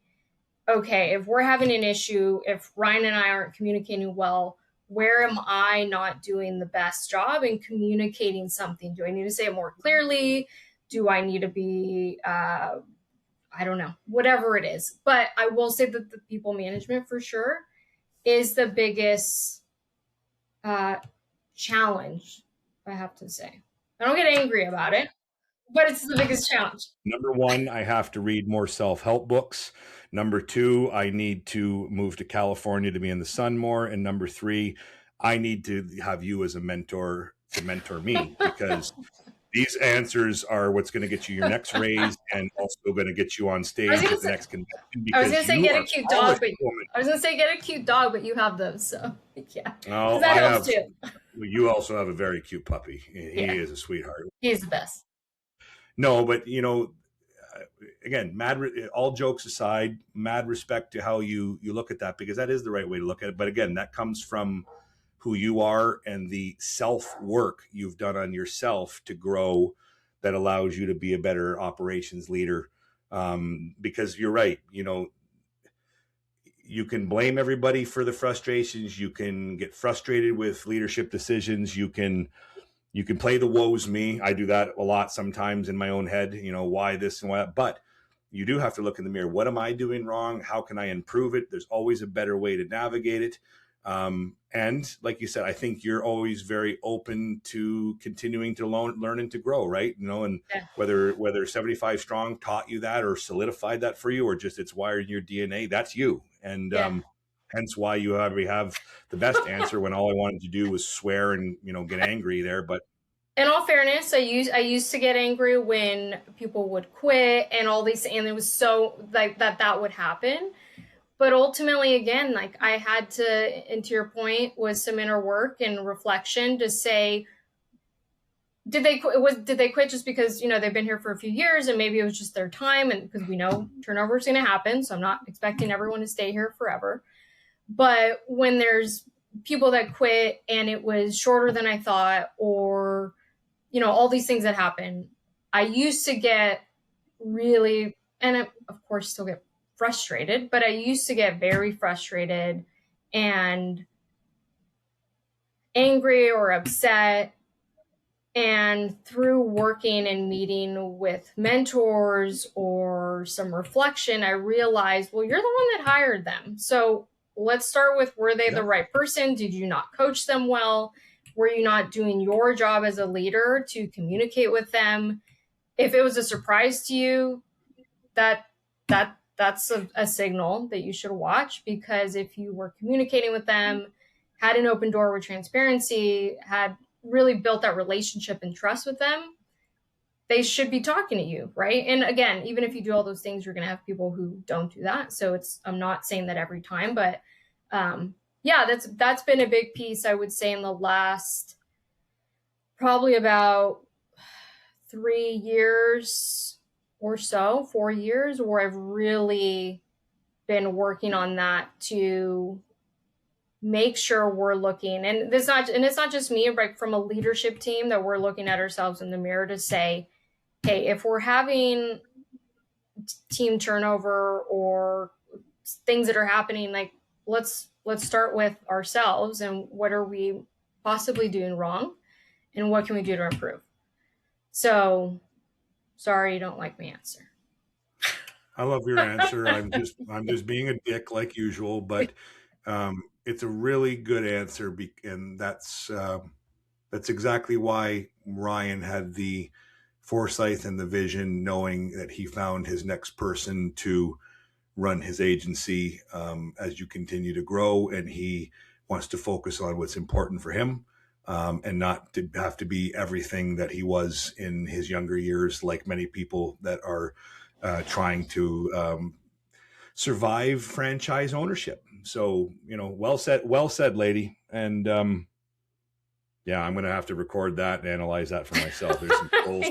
okay, if we're having an issue, if Ryan and I aren't communicating well, where am I not doing the best job in communicating something? Do I need to say it more clearly? Do I need to be, I don't know, whatever it is. But I will say that the people management for sure is the biggest challenge, I have to say. I don't get angry about it, but it's the biggest challenge. Number one, I have to read more self-help books. Number two, I need to move to California to be in the sun more. And number three, I need to have you as a mentor to mentor me, because These answers are what's going to get you your next raise and also going to get you on stage at the next convention. I was going to say get a cute dog, but you have those, so yeah. Oh, that helps too. You also have a very cute puppy. He is a sweetheart. He's the best. No, but again, all jokes aside, mad respect to how you look at that, because that is the right way to look at it. But again, that comes from who you are and the self work you've done on yourself to grow, that allows you to be a better operations leader. Because you're right, you can blame everybody for the frustrations. You can get frustrated with leadership decisions. You can play the woes me. I do that a lot sometimes in my own head, why this and why that. But you do have to look in the mirror. What am I doing wrong? How can I improve it? There's always a better way to navigate it. And like you said, I think you're always very open to continuing to learn and to grow, right? And whether 75 Strong taught you that or solidified that for you, or just it's wired in your DNA, that's you. And hence why we have the best answer when all I wanted to do was swear and get angry there. But in all fairness, I used to get angry when people would quit and all these, and it was so like that would happen. But ultimately, again, like I had to, and to your point, was some inner work and reflection to say, did they quit just because they've been here for a few years and maybe it was just their time, and because we know turnover is going to happen, so I'm not expecting everyone to stay here forever. But when there's people that quit and it was shorter than I thought, or all these things that happen, I used to get really, and I, of course, still get frustrated, but I used to get very frustrated and angry or upset. And through working and meeting with mentors or some reflection, I realized, well, you're the one that hired them. So let's start with, were they the right person? Did you not coach them well? Were you not doing your job as a leader to communicate with them? If it was a surprise to you, that's a signal that you should watch, because if you were communicating with them, had an open door with transparency, had really built that relationship and trust with them, they should be talking to you, right? And again, even if you do all those things, you're going to have people who don't do that. So I'm not saying that every time, but that's been a big piece, I would say, in the last probably about 3 years or so, 4 years, where I've really been working on that to make sure we're looking, and it's not just me, but from a leadership team, that we're looking at ourselves in the mirror to say, hey, if we're having team turnover or things that are happening, like let's start with ourselves and what are we possibly doing wrong and what can we do to improve. So sorry you don't like my answer. I love your answer. I'm just being a dick like usual, but it's a really good answer, and that's exactly why Ryan had the foresight and the vision, knowing that he found his next person to run his agency as you continue to grow, and he wants to focus on what's important for him and not to have to be everything that he was in his younger years, like many people that are trying to survive franchise ownership. So, well said, lady. And I'm going to have to record that and analyze that for myself. There's some goals.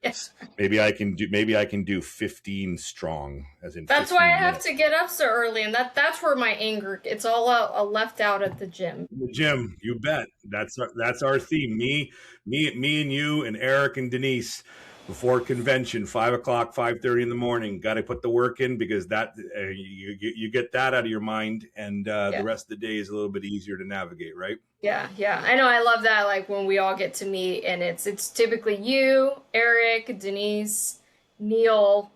Yes. Maybe I can do 15 strong, as in. That's why I have to get up so early, and that's where my anger. It's all left out at the gym. The gym, you bet. That's our theme. Me, and you, and Eric and Denise. Before convention, 5 o'clock, 5:30 in the morning. Got to put the work in, because that you get that out of your mind, and the rest of the day is a little bit easier to navigate, right? Yeah. I know. I love that. Like when we all get to meet, and it's typically you, Eric, Denise, Neil.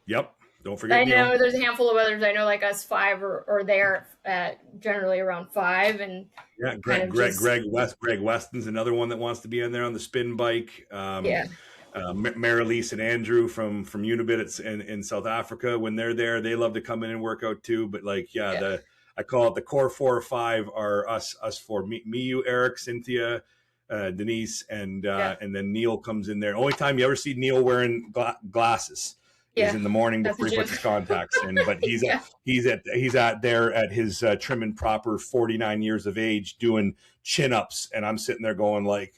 Yep. Don't forget. I know Neil. There's a handful of others. I know, like us 5 or there at generally around 5, and Greg Weston's another one that wants to be in there on the spin bike. Marilise and Andrew from Unibit in South Africa, when they're there, they love to come in and work out too. But I call it the core 4 or 5 are us 4, me, you, Eric, Cynthia, Denise, and Yeah. and then Neil comes in there. Only time you ever see Neil wearing glasses is Yeah. in the morning At the before he gym. puts his contacts in. But he's Yeah. he's at there at his trim and proper 49 years of age doing chin ups, and I'm sitting there going like,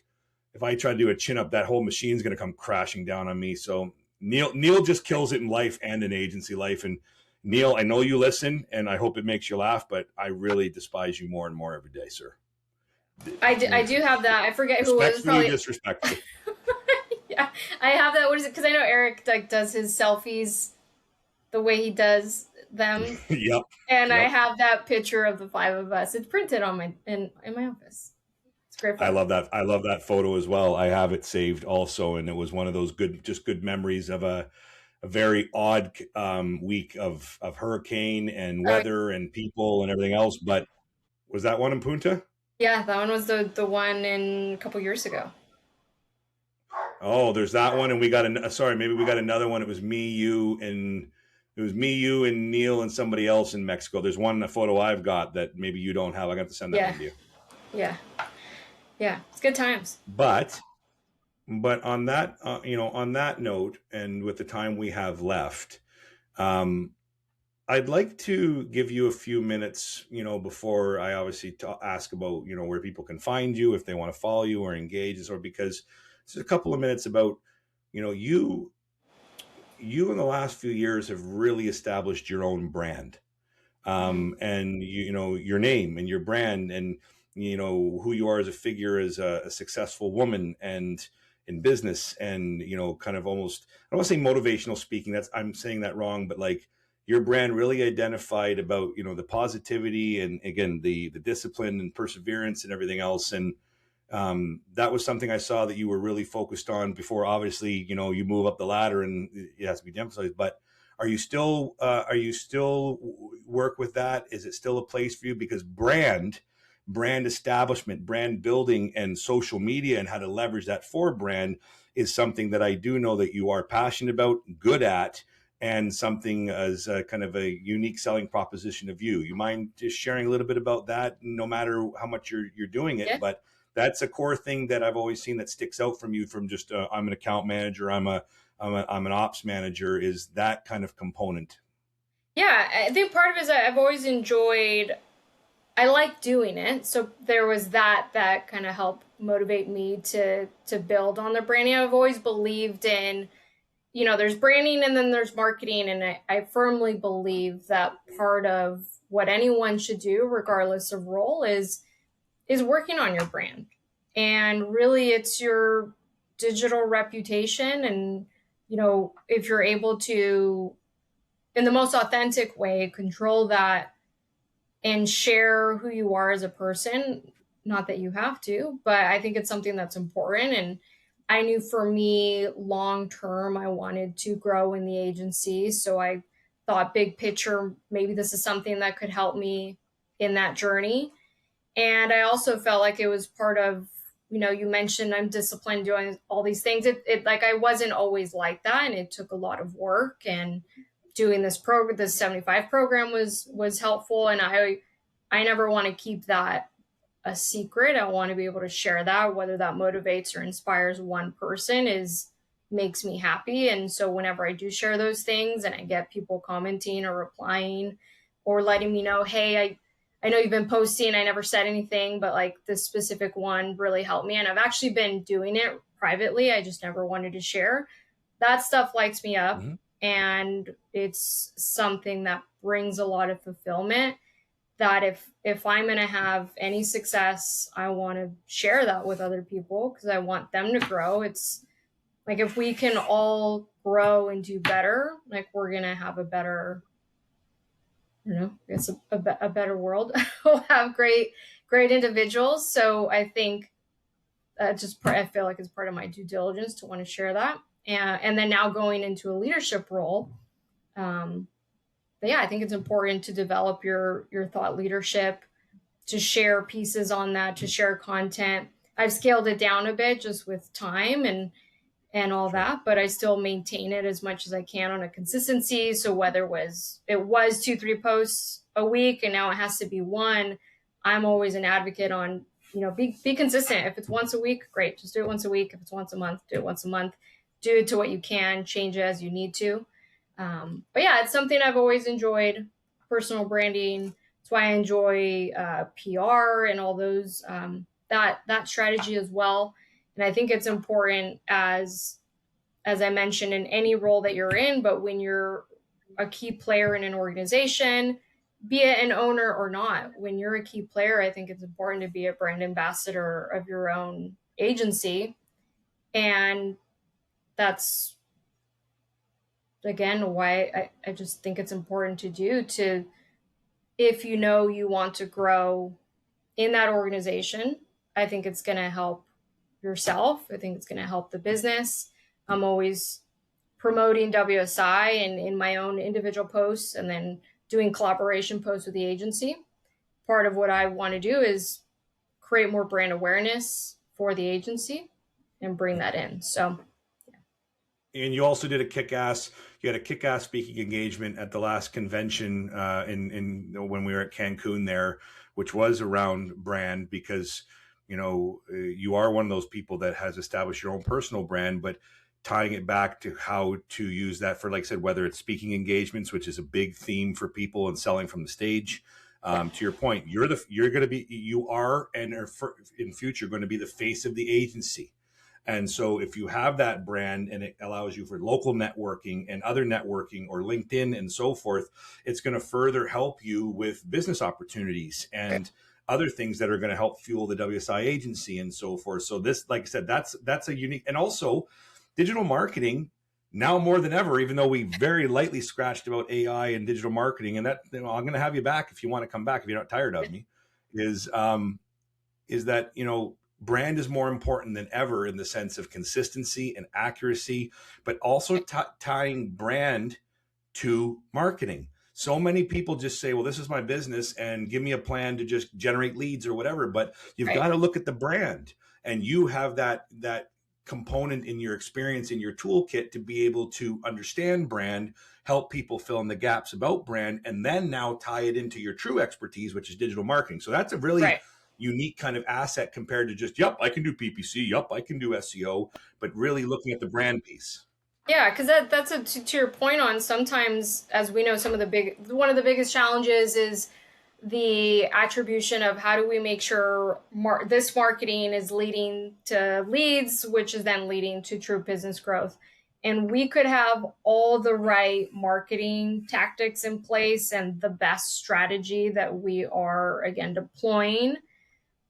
if I try to do a chin up, that whole machine's going to come crashing down on me. So Neil just kills it in life and in agency life. And Neil, I know you listen, and I hope it makes you laugh, but I really despise you more and more every day, sir. I do have that. I forget who it was. Respectfully Probably disrespectful. yeah. I have that. What is it? Because I know Eric like does his selfies the way he does them, Yep. and I Yep. have that picture of the five of us. It's printed on my in my office. It's great. I love that. I love that photo as well. I have it saved also, and it was one of those good memories of a very odd week of hurricane and weather and people and everything else. But was that one in Punta? Yeah, that one was the one in a couple years ago. Oh, there's that one, and we got maybe we got another one. It was me, you, and Neil and somebody else in Mexico. There's a photo I've got that maybe you don't have. I got to send that one to you. Yeah. Yeah, it's good times. But on that, on that note, and with the time we have left, I'd like to give you a few minutes, before I obviously ask about, where people can find you, if they want to follow you or engage, or because it's a couple of minutes about, you in the last few years have really established your own brand, and your name and your brand, and who you are as a figure, as a successful woman, and in business, and kind of almost, I don't want to say motivational speaking, I'm saying that wrong, but like your brand really identified about the positivity, and again the discipline and perseverance and everything else, and that was something I saw that you were really focused on before. Obviously, you move up the ladder and it has to be emphasized, but are you still work with that? Is it still a place for you? Because brand establishment, brand building, and social media, and how to leverage that for brand is something that I do know that you are passionate about, good at, and something as a kind of a unique selling proposition of you. You mind just sharing a little bit about that, no matter how much you're doing it, but that's a core thing that I've always seen that sticks out from you, from just I'm an account manager, I'm an ops manager, is that kind of component. Yeah, I think part of it is I've always enjoyed, I like doing it. So there was that kind of helped motivate me to build on the branding. I've always believed in, there's branding and then there's marketing. And I firmly believe that part of what anyone should do, regardless of role, is working on your brand. And really it's your digital reputation. And, if you're able to, in the most authentic way, control that and share who you are as a person, not that you have to, but I think it's something that's important. And I knew for me, long term, I wanted to grow in the agency. So I thought big picture, maybe this is something that could help me in that journey. And I also felt like it was part of, you mentioned I'm disciplined doing all these things. It like, I wasn't always like that. And it took a lot of work, and doing this program, this 75 program was helpful. And I never want to keep that a secret. I want to be able to share that, whether that motivates or inspires one person makes me happy. And so whenever I do share those things and I get people commenting or replying or letting me know, hey, I know you've been posting, I never said anything, but like this specific one really helped me. And I've actually been doing it privately. I just never wanted to share. That stuff lights me up. Mm-hmm. And it's something that brings a lot of fulfillment, that if I'm going to have any success, I want to share that with other people because I want them to grow. It's like, if we can all grow and do better, like we're going to have a better, I guess a better world. We'll have great individuals. So I think I feel like it's part of my due diligence to want to share that. And then now going into a leadership role, but yeah, I think it's important to develop your thought leadership, to share pieces on that, to share content. I've scaled it down a bit just with time and all that, but I still maintain it as much as I can on a consistency. So whether it was 2-3 posts a week and now it has to be one, I'm always an advocate on be consistent. If it's once a week, great. Just do it once a week. If it's once a month, do it once a month. Do it to what you can, change it as you need to. But yeah, it's something I've always enjoyed, personal branding. That's why I enjoy PR and all those, that strategy as well. And I think it's important as I mentioned, in any role that you're in, but when you're a key player in an organization, be it an owner or not, when you're a key player, I think it's important to be a brand ambassador of your own agency. And that's, again, why I just think it's important to do to, if you know you want to grow in that organization, I think it's going to help yourself. I think it's going to help the business. I'm always promoting WSI and in my own individual posts, and then doing collaboration posts with the agency. Part of what I want to do is create more brand awareness for the agency and bring that in. So, yeah. And you also did you had a kick-ass speaking engagement at the last convention in when we were at Cancun there, which was around brand, because you are one of those people that has established your own personal brand, but tying it back to how to use that for, like I said, whether it's speaking engagements, which is a big theme for people, and selling from the stage. To your point, you are and are in future going to be the face of the agency. And so if you have that brand and it allows you for local networking and other networking or LinkedIn and so forth, it's going to further help you with business opportunities and other things that are going to help fuel the WSI agency and so forth. So this, like I said, that's a unique, and also digital marketing now more than ever, even though we very lightly scratched about AI and digital marketing, and that, I'm going to have you back if you want to come back, if you're not tired of me, is that, brand is more important than ever in the sense of consistency and accuracy, but also tying brand to marketing. So many people just say, well, this is my business and give me a plan to just generate leads or whatever, but you've got to look at the brand, and you have that component in your experience, in your toolkit, to be able to understand brand, help people fill in the gaps about brand, and then now tie it into your true expertise, which is digital marketing. So that's a really unique kind of asset compared to just, I can do PPC, I can do SEO, but really looking at the brand piece. Yeah, because that's to your point on, sometimes, as we know, one of the biggest challenges is the attribution of how do we make sure this marketing is leading to leads, which is then leading to true business growth. And we could have all the right marketing tactics in place and the best strategy that we are, again, deploying.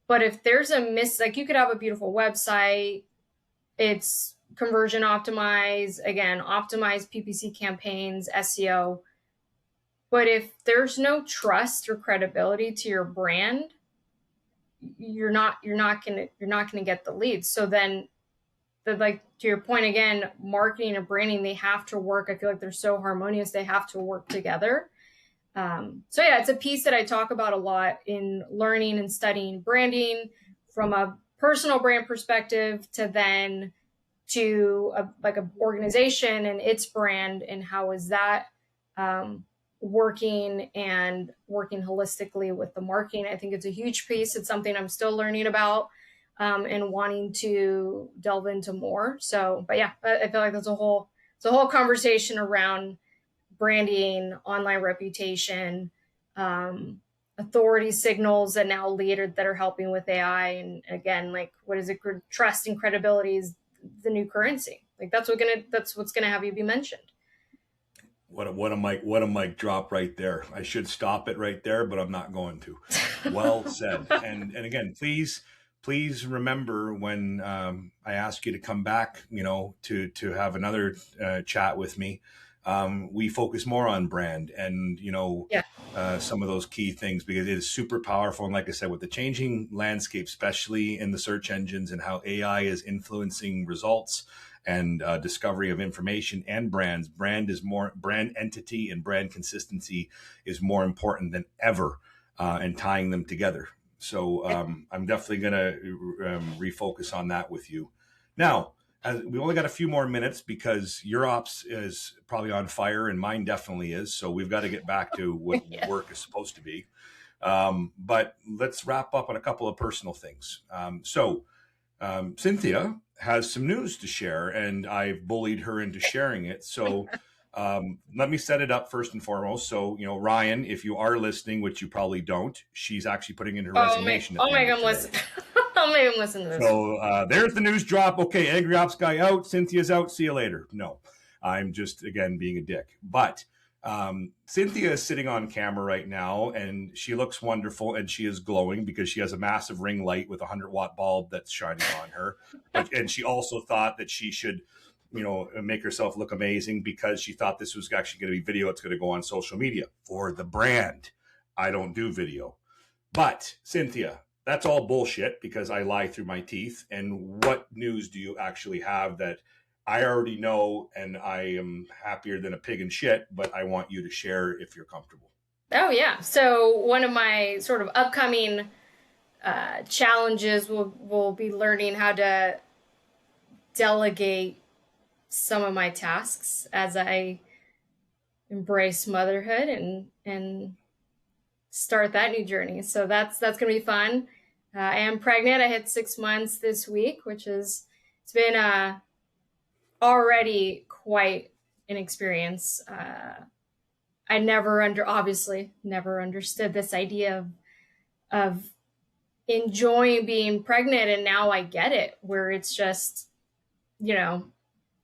But if there's a like, you could have a beautiful website, it's conversion optimized, again, optimize PPC campaigns, SEO. But if there's no trust or credibility to your brand, you're not gonna get the leads. So then, like, to your point again, marketing and branding, they have to work. I feel like they're so harmonious; they have to work together. So yeah, it's a piece that I talk about a lot in learning and studying branding from a personal brand perspective, to then to a organization and its brand, and how is that working holistically with the marketing. I think it's a huge piece. It's something I'm still learning about and wanting to delve into more. So, but yeah, I feel like it's a whole conversation around branding, online reputation, authority signals that now that are helping with AI. And again, like, what is it? Trust and credibility is the new currency. Like, that's what's gonna have you be mentioned. What a mic drop right there. I should stop it right there, but I'm not going to. Well said. And again, please remember when I ask you to come back, to have another chat with me. We focus more on brand and, some of those key things, because it is super powerful. And like I said, with the changing landscape, especially in the search engines and how AI is influencing results and discovery of information and brands, brand entity and brand consistency is more important than ever, and tying them together. So I'm definitely going to refocus on that with you. Now, we only got a few more minutes because your ops is probably on fire and mine definitely is. So we've got to get back to what work is supposed to be. But let's wrap up on a couple of personal things. Cynthia has some news to share, and I've bullied her into sharing it. So let me set it up first and foremost. So, Ryan, if you are listening, which you probably don't, she's actually putting in her resignation. I'll make him listen. I'll make him listen to this. So there's the news drop. Okay, Angry Ops guy out. Cynthia's out. See you later. No, I'm just, again, being a dick. But Cynthia is sitting on camera right now, and she looks wonderful, and she is glowing because she has a massive ring light with a 100-watt bulb that's shining on her. And she also thought that she should, make herself look amazing because she thought this was actually going to be video. It's going to go on social media for the brand. I don't do video. But Cynthia, that's all bullshit because I lie through my teeth. And what news do you actually have that I already know, and I am happier than a pig in shit, but I want you to share if you're comfortable? Oh, yeah. So one of my sort of upcoming challenges will be learning how to delegate some of my tasks as I embrace motherhood and start that new journey. So that's going to be fun. I am pregnant. I hit 6 months this week, it's been already quite an experience. I obviously never understood this idea of enjoying being pregnant. And now I get it, where it's just,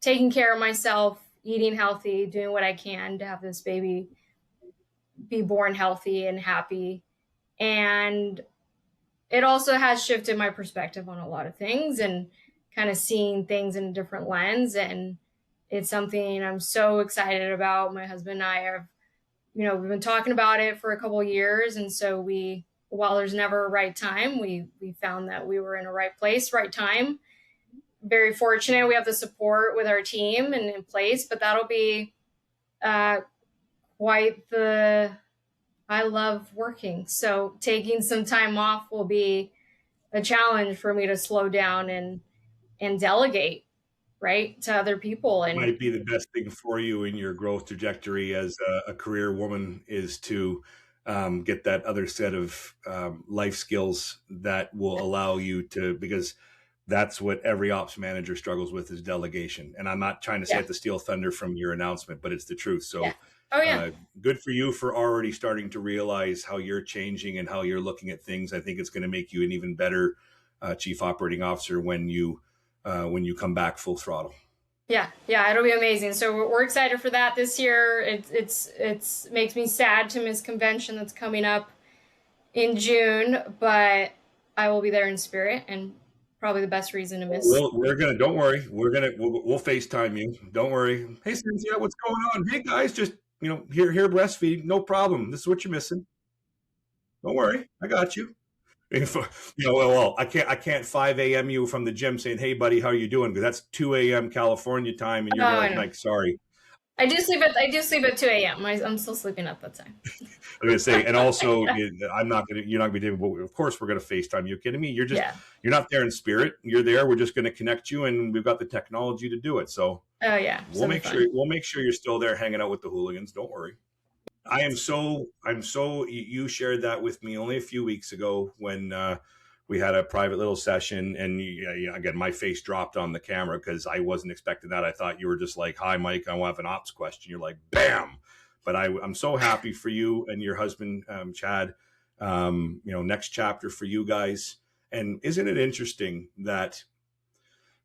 taking care of myself, eating healthy, doing what I can to have this baby be born healthy and happy. And it also has shifted my perspective on a lot of things and kind of seeing things in a different lens. And it's something I'm so excited about. My husband and I have, we've been talking about it for a couple of years. And so while there's never a right time, we found that we were in a right place, right time. Very fortunate. We have the support with our team and in place, but that'll be quite I love working. So taking some time off will be a challenge for me to slow down and delegate, right, to other people. And it might be the best thing for you in your growth trajectory as a career woman is to get that other set of life skills that will allow you to, because that's what every ops manager struggles with, is delegation. And I'm not trying to say it to steal thunder from your announcement, but it's the truth. So good for you for already starting to realize how you're changing and how you're looking at things. I think it's going to make you an even better chief operating officer when you come back full throttle. Yeah, it'll be amazing. So we're excited for that this year. It's makes me sad to miss convention that's coming up in June, but I will be there in spirit, and probably the best reason to miss. We'll FaceTime you. Don't worry. Hey, Cynthia, what's going on? Hey guys, just here breastfeeding, no problem. This is what you're missing. Don't worry, I got you. Well, I can't 5 a.m. you from the gym saying, "Hey, buddy, how are you doing?" Because that's 2 a.m. California time, and you're like, sorry. I do sleep at 2 a.m. I'm still sleeping at that time. I'm gonna say, and also, you're not gonna be doing. Of course, we're gonna FaceTime. You kidding me? You're you're not there in spirit. You're there. We're just gonna connect you, and we've got the technology to do it. So, we'll make sure you're still there, hanging out with the hooligans. Don't worry. I'm so. You shared that with me only a few weeks ago when we had a private little session, and again, my face dropped on the camera because I wasn't expecting that. I thought you were just like, "Hi, Mike, I want to have an ops question." You're like, "Bam!" But I'm so happy for you and your husband, Chad. Next chapter for you guys. And isn't it interesting that?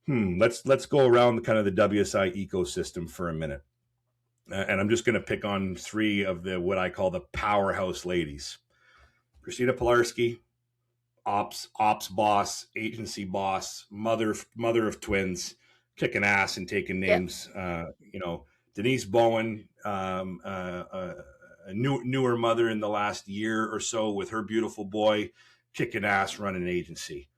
Let's go around kind of the WSI ecosystem for a minute. And I'm just going to pick on three of what I call the powerhouse ladies. Christina Pilarski, ops boss, agency boss, mother of twins, kicking ass and taking names. Denise Bowen, a newer mother in the last year or so with her beautiful boy, kicking ass, running an agency.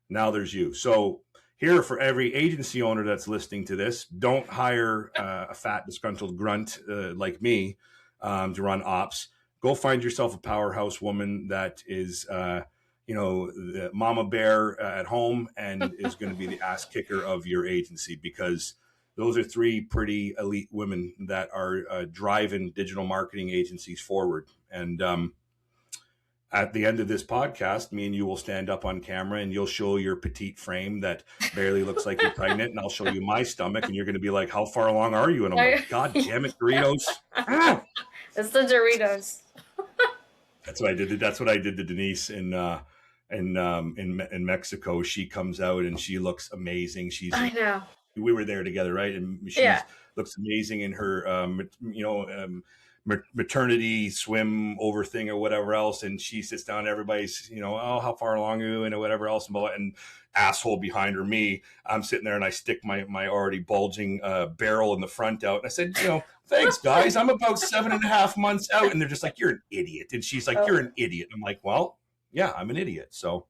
Now there's you. So here, for every agency owner that's listening to this, don't hire a fat, disgruntled grunt like me to run ops. Go find yourself a powerhouse woman that is, the mama bear at home and is going to be the ass kicker of your agency, because those are three pretty elite women that are driving digital marketing agencies forward. And at the end of this podcast, me and you will stand up on camera and you'll show your petite frame that barely looks like you're pregnant, and I'll show you my stomach, and you're going to be like, how far along are you? And I'm like, God damn it, Doritos. Ah! It's the Doritos. That's what I did. That's what I did to Denise in Mexico. She comes out and she looks amazing. I know. We were there together, right? And she looks amazing in her, maternity swim over thing or whatever else. And she sits down, everybody's, oh, how far along are you and whatever else. And asshole behind her, me, I'm sitting there and I stick my already bulging barrel in the front out. And I said, thanks guys. I'm about 7.5 months out. And they're just like, you're an idiot. And she's like, you're an idiot. I'm like, well, yeah, I'm an idiot. So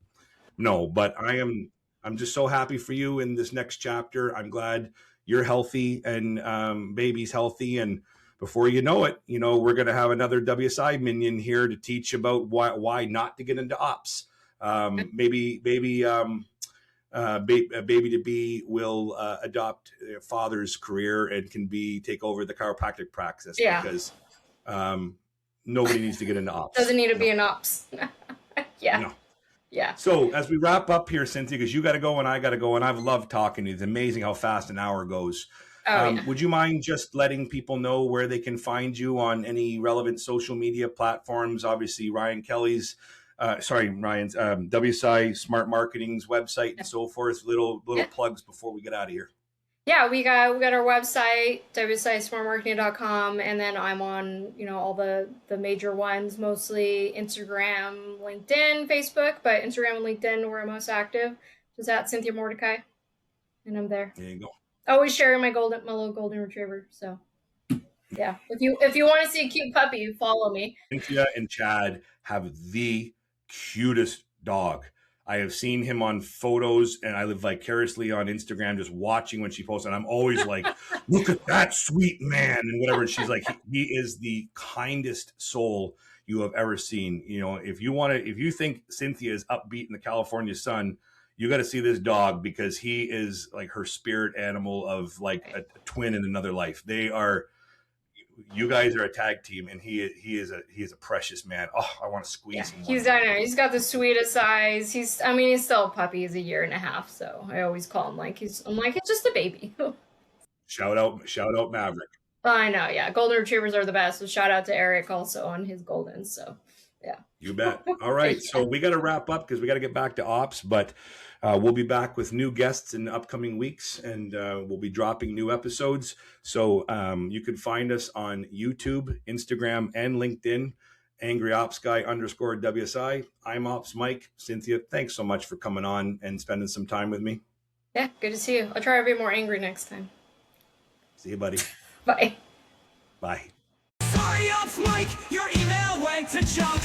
no, but I'm just so happy for you in this next chapter. I'm glad you're healthy and baby's healthy. And before you know it, we're going to have another WSI minion here to teach about why not to get into ops. Maybe baby to be will adopt father's career and can take over the chiropractic practice because nobody needs to get into ops. Doesn't need to be an ops. Yeah. No. Yeah. So as we wrap up here, Cynthia, because you got to go and I got to go, and I've loved talking to you. It's amazing how fast an hour goes. Would you mind just letting people know where they can find you on any relevant social media platforms? Obviously, Ryan's WSI Smart Marketing's website and so forth. Little plugs before we get out of here. Yeah, we got our website, wsismartmarketing.com, and then I'm on, all the major ones, mostly Instagram, LinkedIn, Facebook, but Instagram and LinkedIn where I'm most active. Just at Cynthia Mordecai, and I'm there. There you go. Always sharing my little golden retriever. So yeah, if you want to see a cute puppy, follow me. Cynthia and Chad have the cutest dog. I have seen him on photos, and I live vicariously on Instagram just watching when she posts, and I'm always like, look at that sweet man and whatever. And she's like, he is the kindest soul you have ever seen. If you think Cynthia is upbeat in the California sun, you got to see this dog, because he is like her spirit animal of like a twin in another life. You guys are a tag team, and he is a precious man. Oh, I want to squeeze him. He's down there. He's got the sweetest eyes. He's still a puppy. He's 1.5 years. So I always call him it's just a baby. Shout out Maverick. I know. Yeah. Golden retrievers are the best. So shout out to Eric also on his golden. So yeah. You bet. All right. So we got to wrap up because we got to get back to ops, but we'll be back with new guests in the upcoming weeks, and we'll be dropping new episodes. So you can find us on YouTube, Instagram, and LinkedIn, AngryOpsGuy_WSI. I'm Ops Mike. Cynthia, thanks so much for coming on and spending some time with me. Yeah, good to see you. I'll try to be more angry next time. See you, buddy. Bye. Bye. Sorry, Ops Mike, your email went to junk.